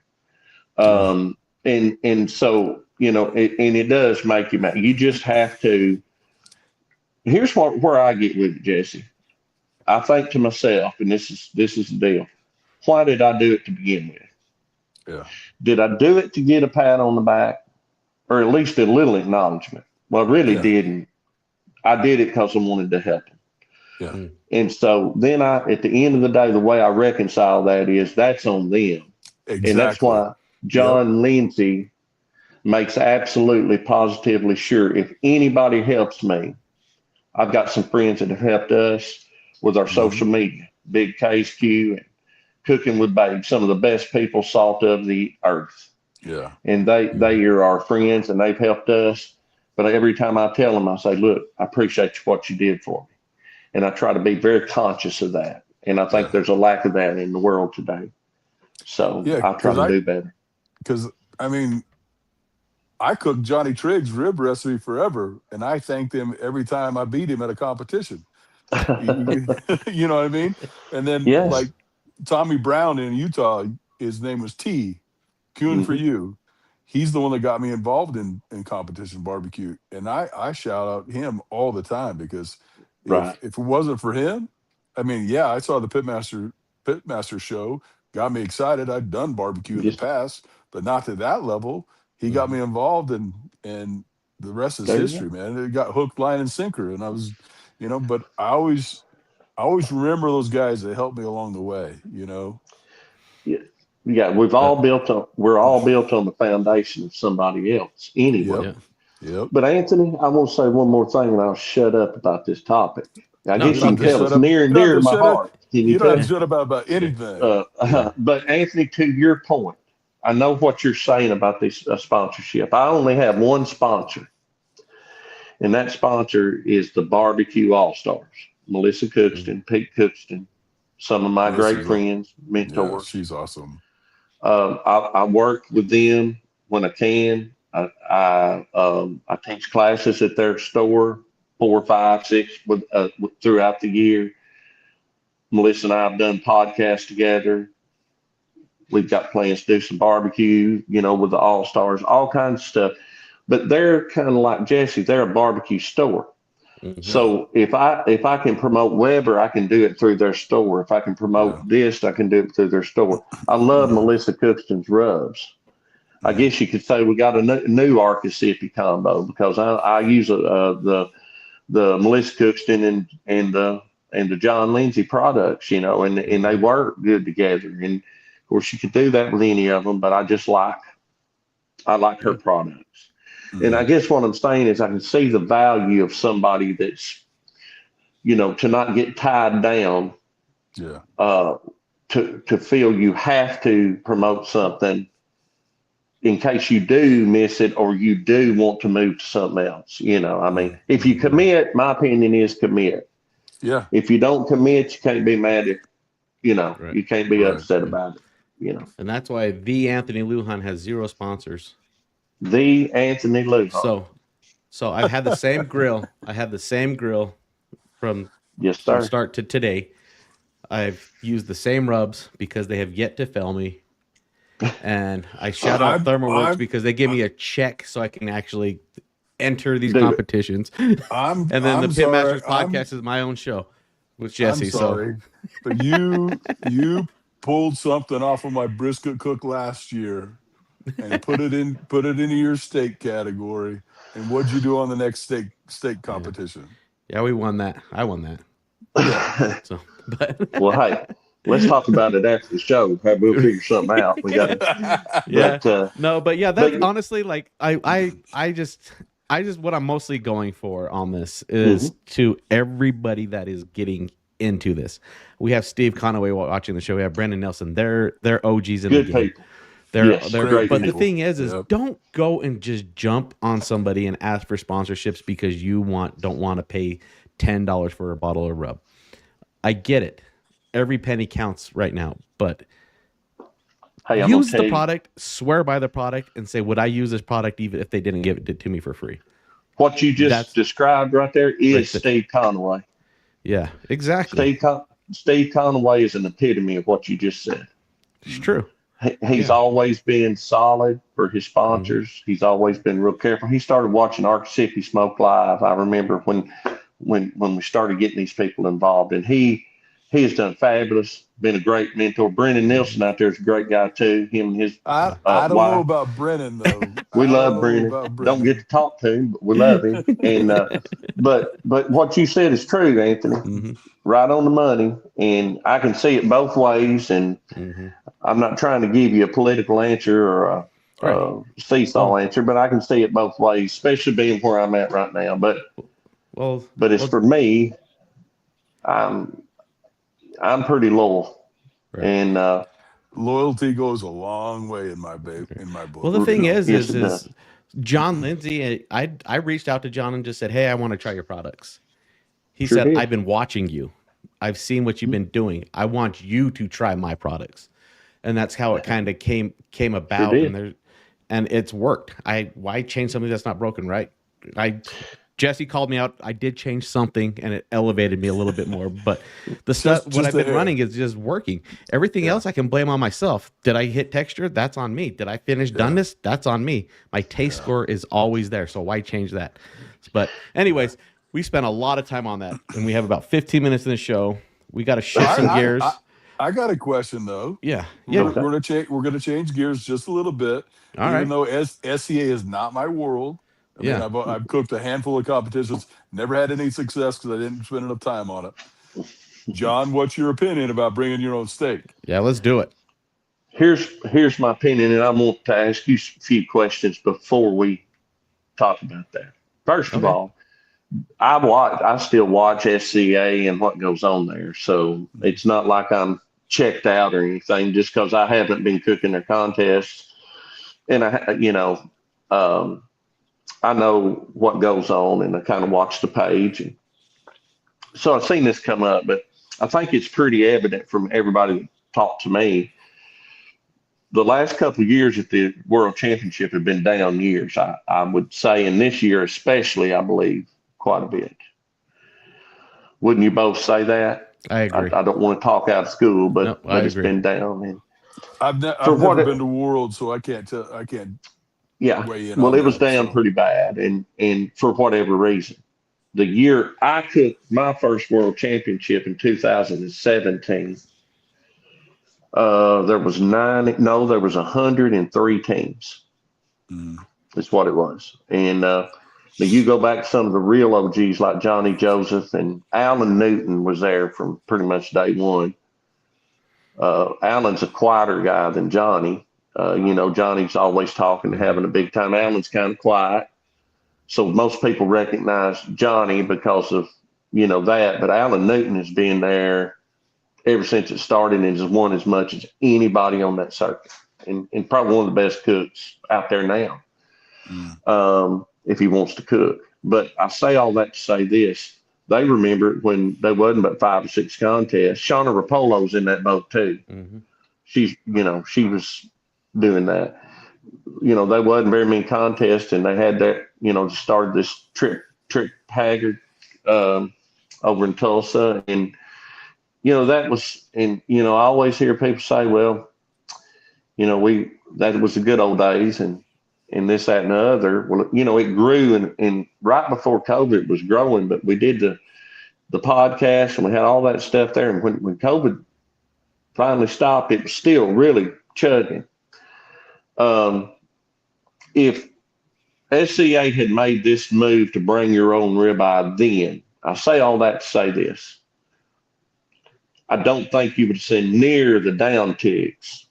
And so, it does make you mad. You just have to. Here's where I get with it, Jesse. I think to myself, and this is the deal. Why did I do it to begin with? Yeah. Did I do it to get a pat on the back, or at least a little acknowledgement? Well, I really didn't. I did it because I wanted to help them. Yeah. And so then at the end of the day, the way I reconcile that is that's on them. Exactly. And that's why John Lindsey makes absolutely positively sure if anybody helps me, I've got some friends that have helped us with our social media, Big KSQ and Cooking with Babe, some of the best people salt of the earth. Yeah. And they are our friends, and they've helped us. But every time I tell them, I say, look, I appreciate what you did for me. And I try to be very conscious of that. And I think there's a lack of that in the world today. So I try to do better. Because, I mean, I cooked Johnny Triggs' rib recipe forever, and I thanked him every time I beat him at a competition. You know what I mean? And then, like, Tommy Brown in Utah, his name was T, Kuhn for you. He's the one that got me involved in competition barbecue. And I shout out him all the time because if it wasn't for him, I mean, I saw the Pitmaster show, got me excited. I'd done barbecue in the past, but not to that level. He got me involved, and the rest is history, man. It got hook, line, and sinker. And I was, but I always remember those guys that helped me along the way, Yeah, we're all built on the foundation of somebody else anyway. Yep. But Anthony, I want to say one more thing, and I'll shut up about this topic. I guess you can tell it's near and dear to my heart. You don't have to shut up about anything. But Anthony, to your point, I know what you're saying about this sponsorship. I only have one sponsor, and that sponsor is the BBQ All-Stars, Melissa Cookston, Pete Cookston, some of my great friends, mentors. Yeah, she's awesome. I work with them when I can. I teach classes at their store, 4, 5, 6 throughout the year. Melissa and I have done podcasts together. We've got plans to do some barbecue, with the All-Stars, all kinds of stuff. But they're kind of like Jesse. They're a barbecue store. So if I can promote Weber, I can do it through their store. If I can promote this, I can do it through their store. I love Melissa Cookston's rubs. I guess you could say we got a new Arcasipi combo because I use the Melissa Cookston and the John Lindsey products, and they work good together. And of course, you could do that with any of them, but I like her products. And I guess what I'm saying is I can see the value of somebody that's, to not get tied down, to feel you have to promote something in case you do miss it or you do want to move to something else. I mean, if you commit, my opinion is commit. Yeah. If you don't commit, you can't be mad at, you can't be upset about it, And that's why the Anthony Lujan has 0 sponsors. The Anthony Lujan. So I've had the same grill. I had the same grill from start to today. I've used the same rubs because they have yet to fail me. And I shout out ThermoWorks because they give me a check so I can actually enter these competitions. And then the Pitmasters Podcast is my own show with Jesse. I'm sorry, but you pulled something off of my brisket cook last year and put it into your steak category. And what'd you do on the next steak competition? Yeah, we won that. I won that. Well, hey, let's talk about it after the show. We'll figure something out. We got that's honestly like I just what I'm mostly going for on this is to everybody that is getting into this. We have Steve Conaway watching the show. We have Brandon Nelson. They're OGs in the game. People. But the thing is don't go and just jump on somebody and ask for sponsorships because you don't want to pay $10 for a bottle of rub. I get it. Every penny counts right now, but use the product, swear by the product, and say, would I use this product even if they didn't give it to me for free? What you just described right there is Steve Conaway. Yeah, exactly. Steve Conaway is an epitome of what you just said. It's true. He's always been solid for his sponsors. He's always been real careful. He started watching Arcasipi Smoke Live. I remember when we started getting these people involved, and he has done fabulous. Been a great mentor. Brennan Nelson out there is a great guy too. Him and his I don't know about Brennan though. We love Brennan. Don't get to talk to him, but we love him. And but what you said is true, Anthony. Right on the money. And I can see it both ways. And I'm not trying to give you a political answer or a seesaw answer, but I can see it both ways, especially being where I'm at right now. But it's for me. I'm pretty loyal, and loyalty goes a long way in my book. Well, the thing is John Lindsey, I reached out to John and just said, hey, I want to try your products. He Sure said, did. I've been watching you. I've seen what you've been doing. I want you to try my products. And that's how it kind of came about. did. And it's worked. Why change something that's not broken, right? Jesse called me out. I did change something and it elevated me a little bit more, but the stuff, what I've been running is just working. Everything else I can blame on myself. Did I hit texture? That's on me. Did I finish doneness? That's on me. My taste score is always there. So why change that? But anyways, we spent a lot of time on that and we have about 15 minutes in the show. We got to shift some gears. I got a question though. Yeah. We're going to change gears just a little bit. Even though SCA is not my world. I mean, I've cooked a handful of competitions, never had any success because I didn't spend enough time on it. John, what's your opinion about bringing your own steak? Yeah, let's do it. Here's my opinion, and I want to ask you a few questions before we talk about that. First of all, I still watch SCA and what goes on there, so it's not like I'm checked out or anything just because I haven't been cooking their contests, and I know what goes on, and I kind of watch the page. And so I've seen this come up, but I think it's pretty evident from everybody that talked to me. The last couple of years at the World Championship have been down years, I would say, and this year especially, I believe, quite a bit. Wouldn't you both say that? I agree. I don't want to talk out of school, but it's been down. And I've never been to World, so I can't tell. I can't. Yeah, well, it was down pretty bad, and for whatever reason. The year I cooked my first World Championship in 2017, there was 103 teams. Is what it was. And you go back to some of the real OGs like Johnny Joseph, and Alan Newton was there from pretty much day one. Alan's a quieter guy than Johnny. Johnny's always talking and having a big time. Alan's kind of quiet. So most people recognize Johnny because of, that. But Alan Newton has been there ever since it started and has won as much as anybody on that circuit. And probably one of the best cooks out there now, if he wants to cook. But I say all that to say this. They remember it when there wasn't but 5 or 6 contests. Shauna Rapolo's in that boat too. She was doing that. There wasn't very many contests, and they had that, started this Trick Haggard over in Tulsa. And, that was, and, I always hear people say, well, that was the good old days and this, that, and the other. Well, it grew and right before COVID was growing, but we did the podcast and we had all that stuff there. And when COVID finally stopped, it was still really chugging. If SCA had made this move to bring your own ribeye then, I say all that to say this. I don't think you would have seen near the downticks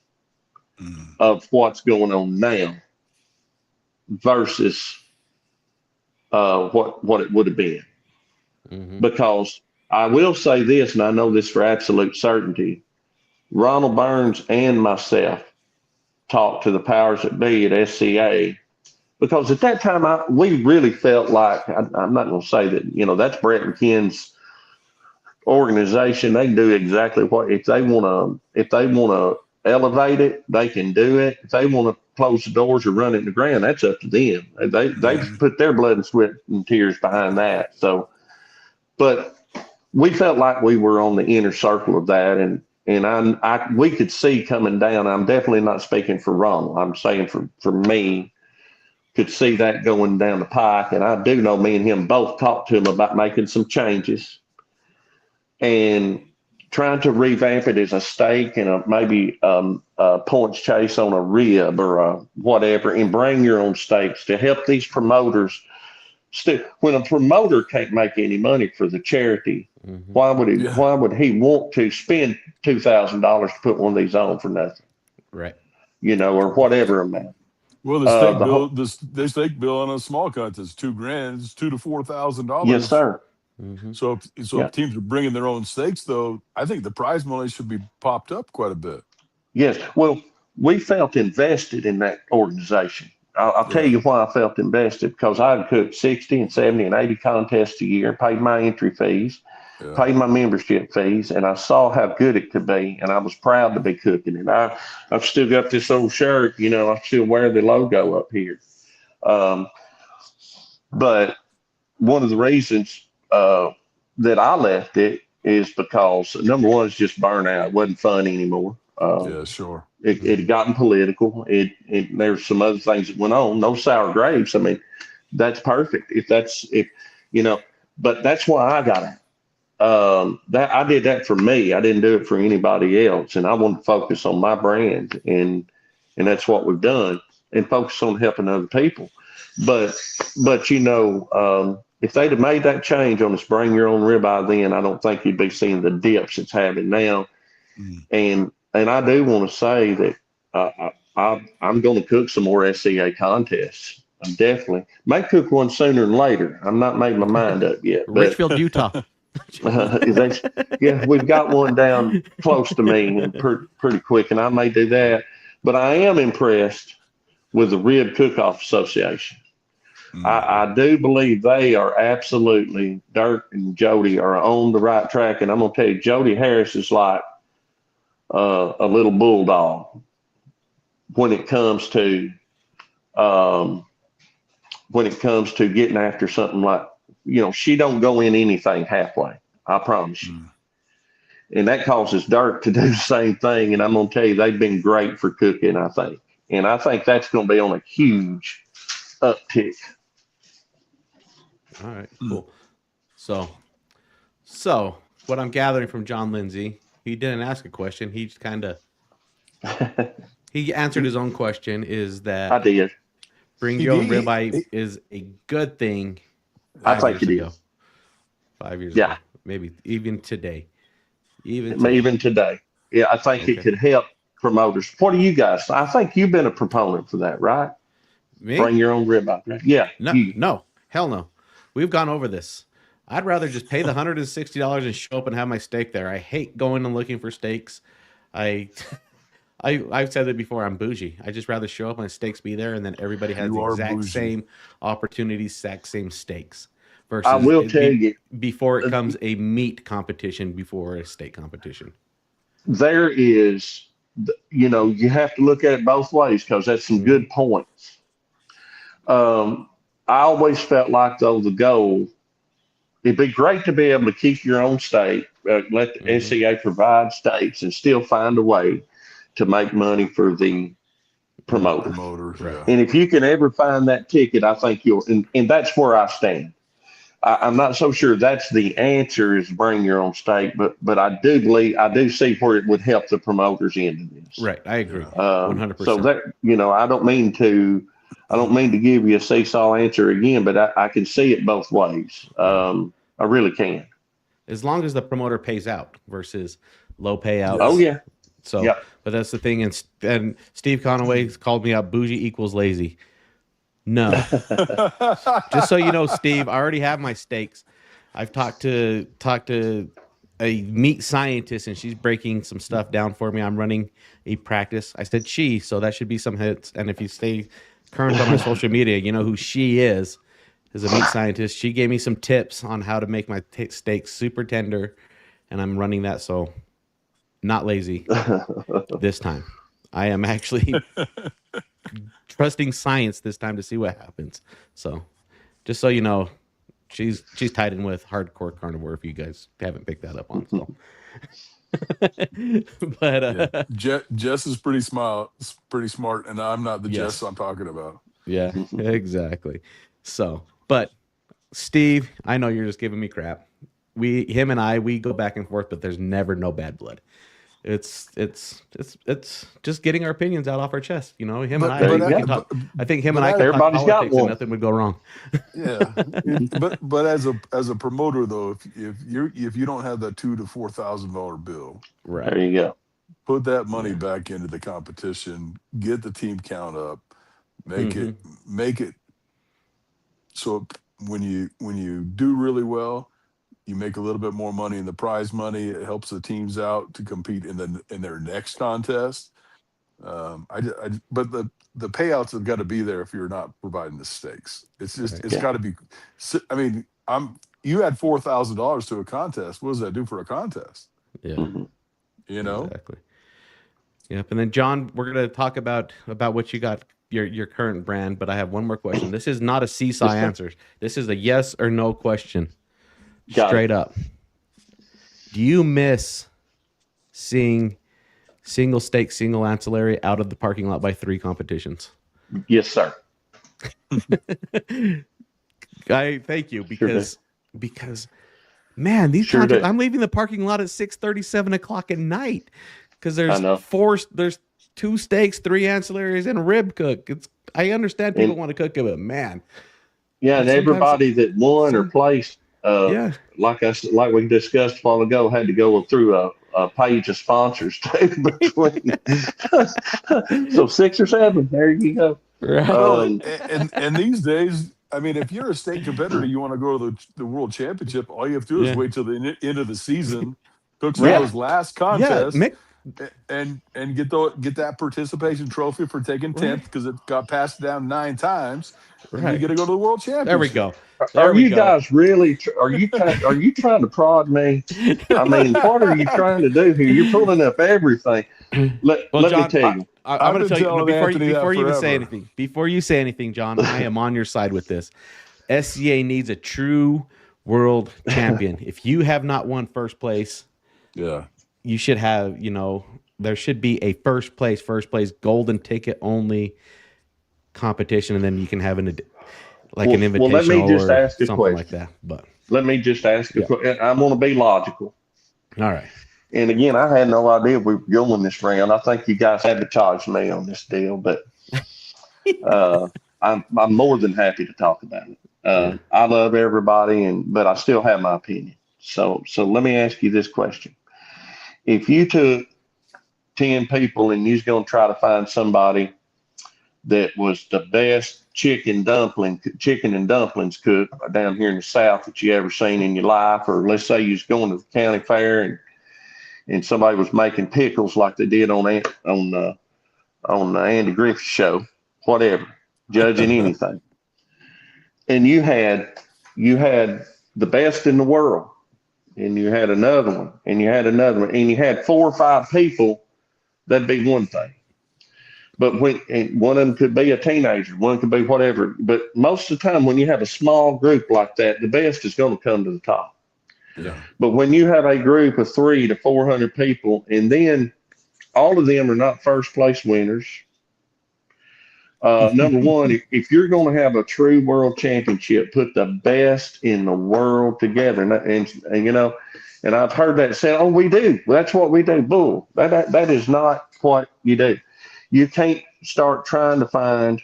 of what's going on now versus what it would have been. Because I will say this, and I know this for absolute certainty, Ronald Burns and myself talked to the powers that be at SCA, because at that time we really felt like, I'm not going to say that, that's Brett and Ken's organization. They can do exactly what, if they want to elevate it, they can do it. If they want to close the doors or run it in the ground, that's up to them. They put their blood and sweat and tears behind that. So, but we felt like we were on the inner circle of that, and we could see coming down. I'm definitely not speaking for Ronald. I'm saying for me, could see that going down the pike. And I do know me and him both talked to him about making some changes and trying to revamp it as a steak and maybe a points chase on a rib or a whatever, and bring your own steaks to help these promoters. When a promoter can't make any money for the charity, why would he want to spend $2,000 to put one of these on for nothing? Right. Or whatever amount. Well, the steak bill on a small contest, $2,000, it's $2,000 to $4,000. Yes, sir. So if teams are bringing their own steaks, though, I think the prize money should be popped up quite a bit. Yes. Well, we felt invested in that organization. I'll tell you why I felt invested, because I'd cooked 60 and 70 and 80 contests a year, paid my entry fees, paid my membership fees, and I saw how good it could be, and I was proud to be cooking it. I've still got this old shirt, you know, I still wear the logo up here. But one of the reasons that I left it is because, number one, it's just burnout. It wasn't fun anymore. Yeah, sure. It had gotten political. There's some other things that went on. No sour grapes. I mean, that's perfect. But that's why I got it. That I did that for me. I didn't do it for anybody else. And I wanted to focus on my brand, and that's what we've done, and focus on helping other people. But if they'd have made that change on this bring your own ribeye then, I don't think you'd be seeing the dips it's having now. And I do want to say that I'm going to cook some more SCA contests. I'm definitely may cook one sooner than later. I'm not made my mind up yet. Richfield, Utah. Yeah, we've got one down close to me and pretty quick, and I may do that. But I am impressed with the Rib Cookoff Association. I do believe they are absolutely, Dirk and Jody are on the right track. And I'm going to tell you, Jody Harris is like a little bulldog when it comes to getting after something like, she don't go in anything halfway. I promise you. And that causes Dirk to do the same thing. And I'm going to tell you, they've been great for cooking, I think. And I think that's going to be on a huge uptick. All right, cool. So what I'm gathering from John Lindsey, he didn't ask a question. He just kind of he answered his own question. Is that I did. Bring your own ribeye is a good thing? I think it is. 5 years ago, maybe even today. Even today. Yeah, I think it could help promoters. What do you guys? I think you've been a proponent for that, right? Me? Bring your own ribeye. Yeah. No, hell no. We've gone over this. I'd rather just pay the $160 and show up and have my steak there. I hate going and looking for steaks. I've said it before. I'm bougie. I just rather show up and steaks be there, and then everybody has the exact same opportunities, exact same steaks. Versus I will tell you, before it comes a meat competition before a steak competition. There is, you have to look at it both ways, because that's some good points. I always felt like, though, the goal, it'd be great to be able to keep your own steak, let the SCA provide steaks, and still find a way to make money for the promoters. Yeah. And if you can ever find that ticket, I think you'll, and that's where I stand. I'm not so sure that's the answer, is bring your own steak, but I do see where it would help the promoters into this. Right. I agree. 100%. So that, I don't mean to give you a seesaw answer again, but I can see it both ways. I really can. As long as the promoter pays out versus low payouts. Oh yeah. So, but that's the thing. And Steve Conaway called me out. Bougie equals lazy. No. Just so you know, Steve, I already have my steaks. I've talked to a meat scientist, and she's breaking some stuff down for me. I'm running a practice. I said so that should be some hits. And if you stay current on my social media, you know who she is a meat scientist. She gave me some tips on how to make my steaks super tender, and I'm running that. So not lazy this time. I am actually trusting science this time to see what happens. So just so you know, she's tied in with hardcore carnivore, if you guys haven't picked that up on. So but Jess is pretty smart, and I'm not the Jess I'm talking about. Yeah, exactly. So, but Steve, I know you're just giving me crap. Him and I go back and forth, but there's never no bad blood. It's just getting our opinions out off our chest. Him and I can talk. I think him and I can talk politics and nothing would go wrong. Yeah, but as a promoter though, if you don't have that $2,000 to $4,000 bill, right? There you go. Put that money back into the competition. Get the team count up. Make it so when you do really well, you make a little bit more money in the prize money. It helps the teams out to compete in their next contest. But the payouts have got to be there if you're not providing the steaks. It's just it's got to be. I mean, you add $4,000 to a contest. What does that do for a contest? Yeah, you know exactly. Yep. And then John, we're gonna talk about what you got your current brand, but I have one more question. This is not a seesaw answer. This is a yes or no question. Straight up. Do you miss seeing single steak, single ancillary out of the parking lot by 3 competitions? Yes, sir. I thank you because man, these contests, I'm leaving the parking lot at 6:30, 7 o'clock at night because there's 2 steaks, 3 ancillaries, and a rib cook. I understand people want to cook it, but man. Yeah, and everybody that won or placed, like we discussed a while ago, had to go through a page of sponsors too between. So 6 or 7, there you go. Right. And these days, I mean, if you're a state competitor, you want to go to the World Championship, all you have to do is wait till the end of the season, cook those last contests, and get that participation trophy for taking 10th because it got passed down 9 times. And you get to go to the World Championship. There we go. Are you guys really? Are you trying to prod me? I mean, what are you trying to do here? You're pulling up everything. Let John, me tell you. I'm going to tell you before you even say anything. Before you say anything, John, I am on your side with this. SCA needs a true world champion. If you have not won first place, you should have. There should be a first place golden ticket only competition, and then you can have an invitation. Well, let me just ask a something question like that. But let me just ask a question. I'm going to be logical. All right. And again, I had no idea we were going this round. I think you guys sabotaged me on this deal, but I'm more than happy to talk about it. I love everybody, but I still have my opinion. So let me ask you this question: if you took 10 people and you was going to try to find somebody that was the best chicken and dumplings cook down here in the South that you ever seen in your life, or let's say you was going to the county fair and somebody was making pickles like they did on the Andy Griffith show, whatever, judging anything, and you had the best in the world, and you had another one, and you had another one, and you had 4 or 5 people, that'd be one thing. But and one of them could be a teenager, one could be whatever. But most of the time, when you have a small group like that, the best is going to come to the top. Yeah. But when you have a group of 300 to 400 people, and then all of them are not first place winners. Number one, if you're going to have a true world championship, put the best in the world together, and I've heard that said, "Oh, we do. Well, that's what we do." Bull. That is not what you do. You can't start trying to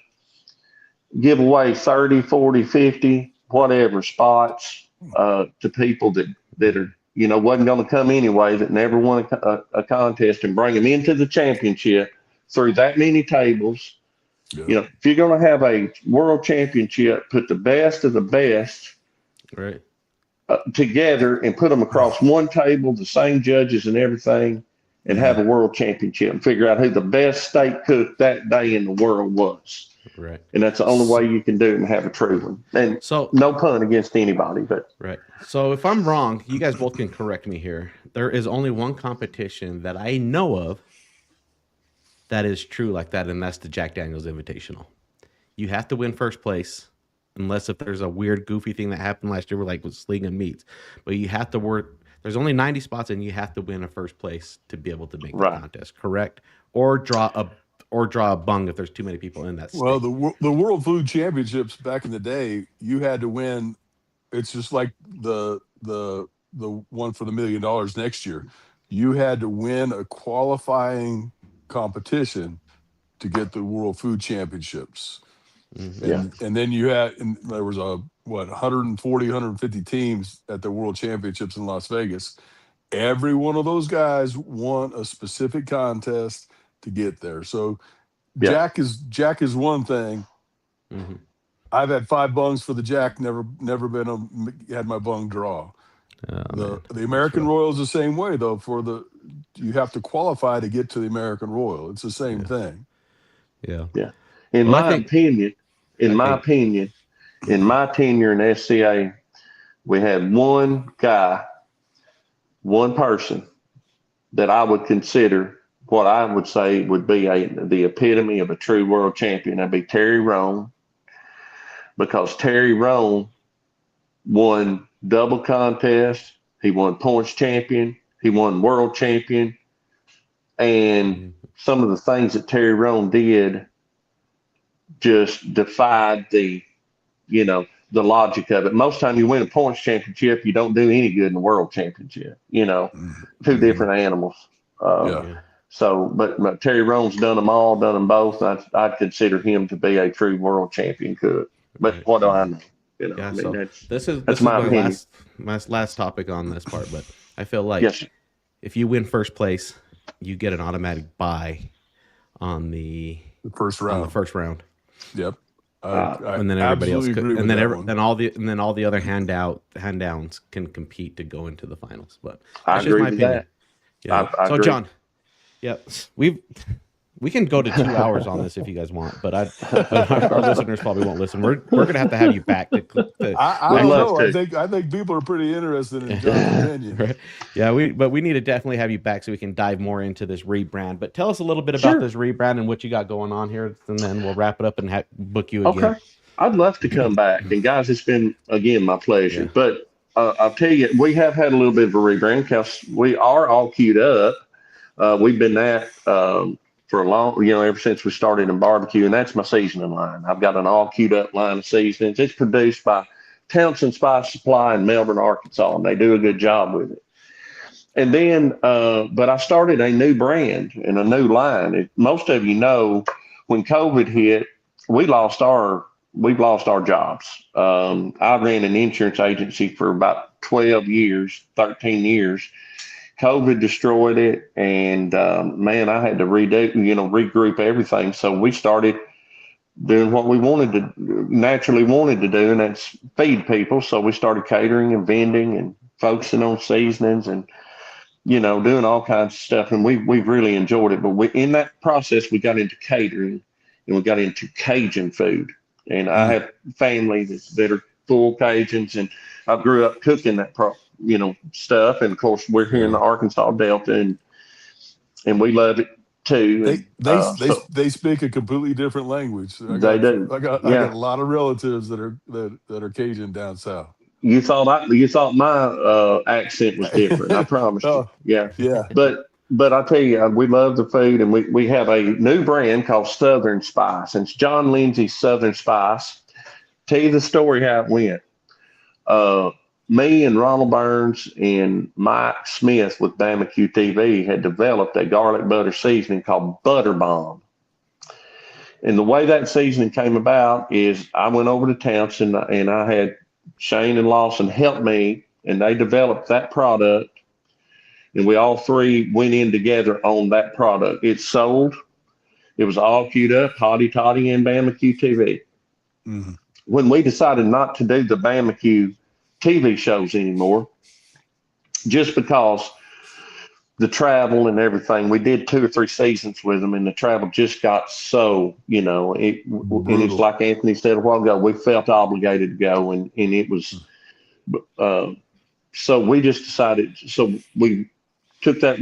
give away 30, 40, 50, whatever spots to people that are, wasn't going to come anyway, that never won a contest, and bring them into the championship through that many tables. Yeah. If you're going to have a world championship, put the best of the best together and put them across one table, the same judges and everything, and have a world championship and figure out who the best steak cook that day in the world was. Right. And that's the only way you can do it and have a true one. And so, no pun against anybody, but. Right. So if I'm wrong, you guys both can correct me here. There is only one competition that I know of that is true like that, and that's the Jack Daniels Invitational. You have to win first place, unless if there's a weird, goofy thing that happened last year, with Sling and Meats. But you have to work. There's only 90 spots, and you have to win a first place to be able to make the contest, correct? Or draw a bung if there's too many people in that state. Well, the World Food Championships back in the day, you had to win. It's just like the one for the $1 million next year. You had to win a qualifying competition to get the World Food Championships. Mm-hmm. And then there was 140, 150 teams at the World Championships in Las Vegas. Every one of those guys won a specific contest to get there. So Jack is one thing. Mm-hmm. I've had 5 bungs for the Jack, never had my bung draw. The American Royal is the same way though. For the you have to qualify to get to the American Royal. It's the same thing. Yeah. Yeah. In my opinion, in my tenure in SCA, we had one person that I would consider what I would say would be the epitome of a true world champion. That'd be Terry Roan, because Terry Roan won double contest. He won points champion. He won world champion. And some of the things that Terry Roan did just defied the logic of it. Most time you win a points championship, you don't do any good in the world championship, two different animals. So, but Terry Roan's done them all, done them both. I'd consider him to be a true world champion cook. But what do I know? This is my last topic on this part. But I feel like if you win first place, you get an automatic bye on the first round. Yep. And then everybody else then all the other hand-downs can compete to go into the finals. But that's just my opinion. Yeah. So agree. John, we can go to 2 hours on this if you guys want, but our listeners probably won't listen. We're gonna have you back. I don't know. I think people are pretty interested in John's opinion. Right? Yeah, we need to definitely have you back so we can dive more into this rebrand. But tell us a little bit about this rebrand and what you got going on here, and then we'll wrap it up and book you again. Okay, I'd love to come back, and guys, it's been again my pleasure. Yeah. But I'll tell you, we have had a little bit of a rebrand because we are all queued up. We've been at for a long, ever since we started in barbecue, and that's my seasoning line. I've got an all queued up line of seasonings. It's produced by Townsend Spice Supply in Melbourne, Arkansas, and they do a good job with it. And then, but I started a new brand and a new line. Most of you know, when COVID hit, we lost our jobs. I ran an insurance agency for about 13 years. COVID destroyed it, and I had to regroup everything. So we started doing what we naturally wanted to do, and that's feed people. So we started catering and vending and focusing on seasonings and doing all kinds of stuff, and we've really enjoyed it. But in that process, we got into catering and we got into Cajun food. And I have family that are full Cajuns, and I grew up cooking that stuff. And of course, we're here in the Arkansas Delta, and we love it too. They speak a completely different language. They do. I got a lot of relatives that are Cajun down south. You thought my accent was different. I promise you. Yeah. But I tell you, we love the food, and we have a new brand called Southern Spice, and it's John Lindsey Southern Spice. Tell you the story how it went. Me and Ronald Burns and Mike Smith with BamaQ TV had developed a garlic butter seasoning called Butter Bomb. And the way that seasoning came about is I went over to Townsend, and I had Shane and Lawson help me, and they developed that product. And we all three went in together on that product. It sold. It was all queued up, Hottie Toddy and BamaQ TV. Mm-hmm. When we decided not to do the BamaQ TV shows anymore, just because the travel and everything, we did 2 or 3 seasons with them, and the travel just got so, and it's like Anthony said a while ago, we felt obligated to go, and it was, so we just decided, so we took that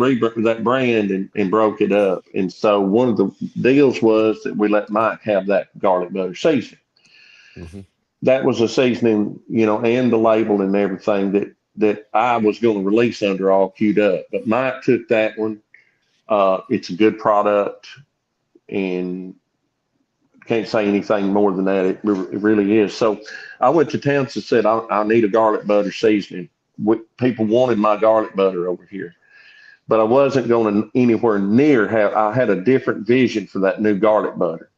brand and broke it up. And so one of the deals was that we let Mike have that garlic butter seasoning. Mm-hmm. That was a seasoning, and the label and everything that I was going to release under all queued up. But Mike took that one. It's a good product, and can't say anything more than that. It really is. So I went to Townsend and said, I need a garlic butter seasoning. People wanted my garlic butter over here. But I wasn't going anywhere near I had a different vision for that new garlic butter.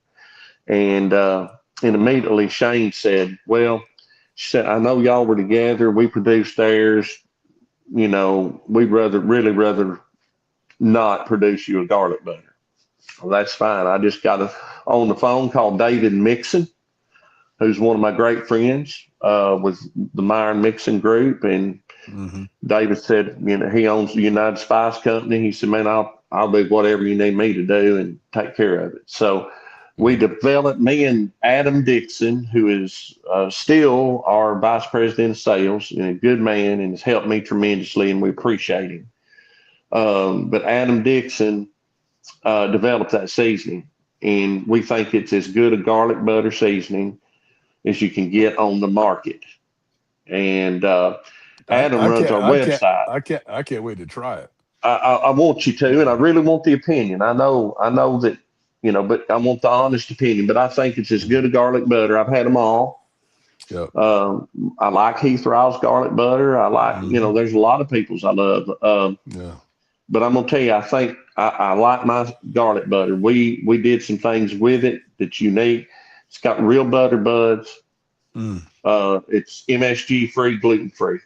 And immediately Shane said, she said, I know y'all were together. We produced theirs. We'd really rather not produce you a garlic butter. Well, that's fine. I just got on the phone, called David Mixon, who's one of my great friends with the Meyer Mixon Group. And David said, he owns the United Spice Company. He said, man, I'll do whatever you need me to do and take care of it. So we developed, me and Adam Dixon, who is still our vice president of sales and a good man and has helped me tremendously, and we appreciate him. But Adam Dixon developed that seasoning, and we think it's as good a garlic butter seasoning as you can get on the market. And Adam runs our website. I can't wait to try it. I want you to, and I really want the opinion. I know that, but I want the honest opinion. But I think it's as good a garlic butter. I've had them all. Yep. I like Heath Riles garlic butter. I like, there's a lot of people's I love. But I'm gonna tell you, I think I like my garlic butter. We did some things with it that's unique. It's got real butter buds. It's MSG free, gluten free.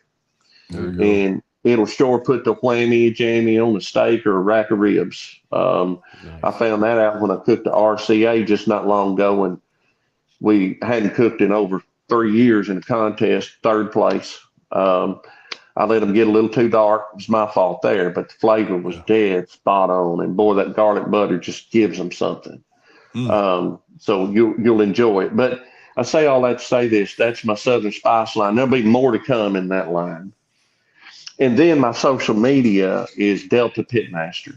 There you go. And it'll sure put the whammy jammy on a steak or a rack of ribs. Nice. I found that out when I cooked the RCA just not long ago, and we hadn't cooked in over 3 years in a contest, third place. I let them get a little too dark. It was my fault there, but the flavor was dead spot on. And boy, that garlic butter just gives them something. So you'll enjoy it. But I say all that to say this, that's my Southern Spice line. There'll be more to come in that line. And then my social media is Delta Pitmaster.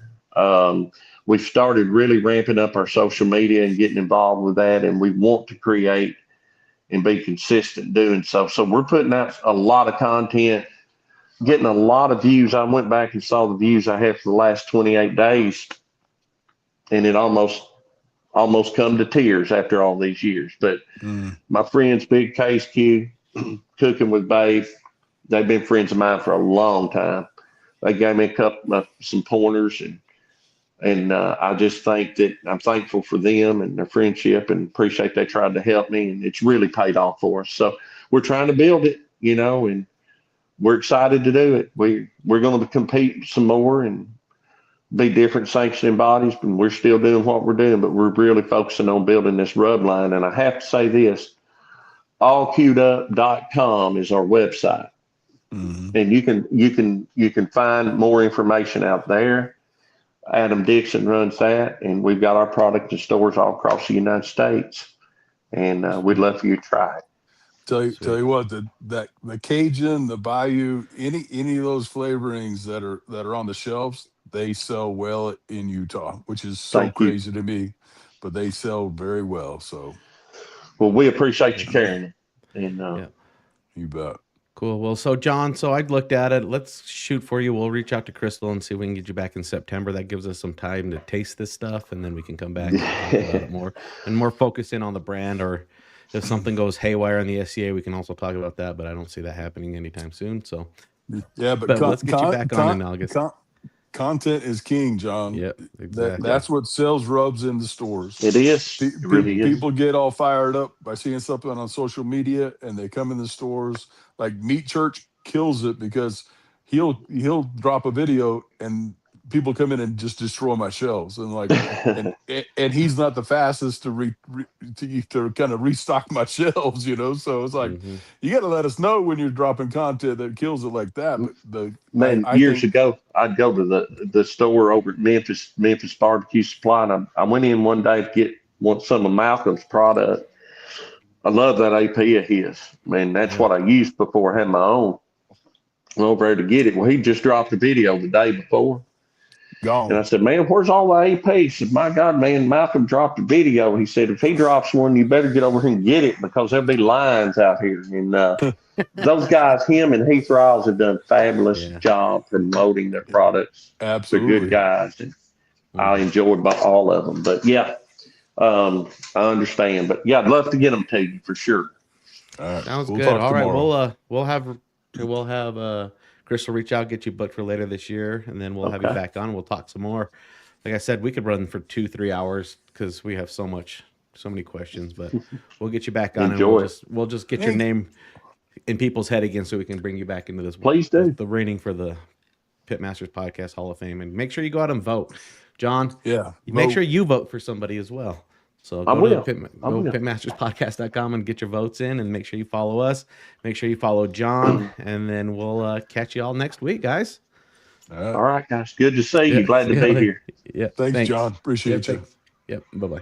We've started really ramping up our social media and getting involved with that. And we want to create and be consistent doing so. So we're putting out a lot of content, getting a lot of views. I went back and saw the views I had for the last 28 days, and it almost come to tears after all these years. But my friends, Big Case Q, Cooking with Babe, they've been friends of mine for a long time. They gave me some pointers, and I just think that I'm thankful for them and their friendship, and appreciate they tried to help me, and it's really paid off for us. So we're trying to build it, and we're excited to do it. We're going to compete some more and be different sanctioning bodies, and we're still doing what we're doing, but we're really focusing on building this rub line. And I have to say this, allqueuedup.com is our website. And you can find more information out there. Adam Dixon runs that, and we've got our product in stores all across the United States, and we'd love for you to try it. Tell you what, the Cajun, the Bayou, any of those flavorings that are on the shelves, they sell well in Utah, which is so crazy to me, but they sell very well. So, well, we appreciate you carrying it, and you bet. Cool. Well, so John, I'd looked at it. Let's shoot for you. We'll reach out to Crystal and see if we can get you back in September. That gives us some time to taste this stuff, and then we can come back and talk about it more and more focus in on the brand. Or if something goes haywire in the SCA, we can also talk about that. But I don't see that happening anytime soon. So yeah, but let's get you back on in August. Content is king, John. Yep, exactly. That's what sells rubs in the stores. It is. It really is. People get all fired up by seeing something on social media, and they come in the stores. Like Meat Church kills it because he'll drop a video and people come in and just destroy my shelves, and like and he's not the fastest to kind of restock my shelves, So it's like you got to let us know when you're dropping content that kills it like that. But years ago, I'd go to the store over at Memphis Barbecue Supply, and I went in one day to get some of Malcolm's product. I love that AP of his. Man, that's what I used before I had my own. Went over there to get it. Well, he just dropped a video the day before. Gone. And I said, man, where's all the AP? He said, my God, man, Malcolm dropped a video. He said, if he drops one, you better get over here and get it, because there'll be lines out here. And those guys, him and Heath Riles, have done a fabulous job promoting their products. Absolutely. They're good guys. And I enjoyed all of them. But yeah, I understand. But yeah, I'd love to get them to you for sure. All right. Sounds we'll good. talk All right, tomorrow. we'll have Crystal reach out, get you booked for later this year, and then we'll have you back on. We'll talk some more. Like I said, we could run for 2-3 hours because we have so many questions. But we'll get you back on, and we'll just get your name in people's head again, so we can bring you back into this. Please do. The reigning for the Pitmasters Podcast Hall of Fame, and make sure you go out and vote, John. Yeah, make sure you vote for somebody as well. So I go will. to pitmasterspodcast.com and get your votes in, and make sure you follow us. Make sure you follow John, and then we'll catch you all next week, guys. All right, guys. Good to see you. Glad to be here. Yeah. Thanks, John. Appreciate you. Thanks. Yep. Bye-bye.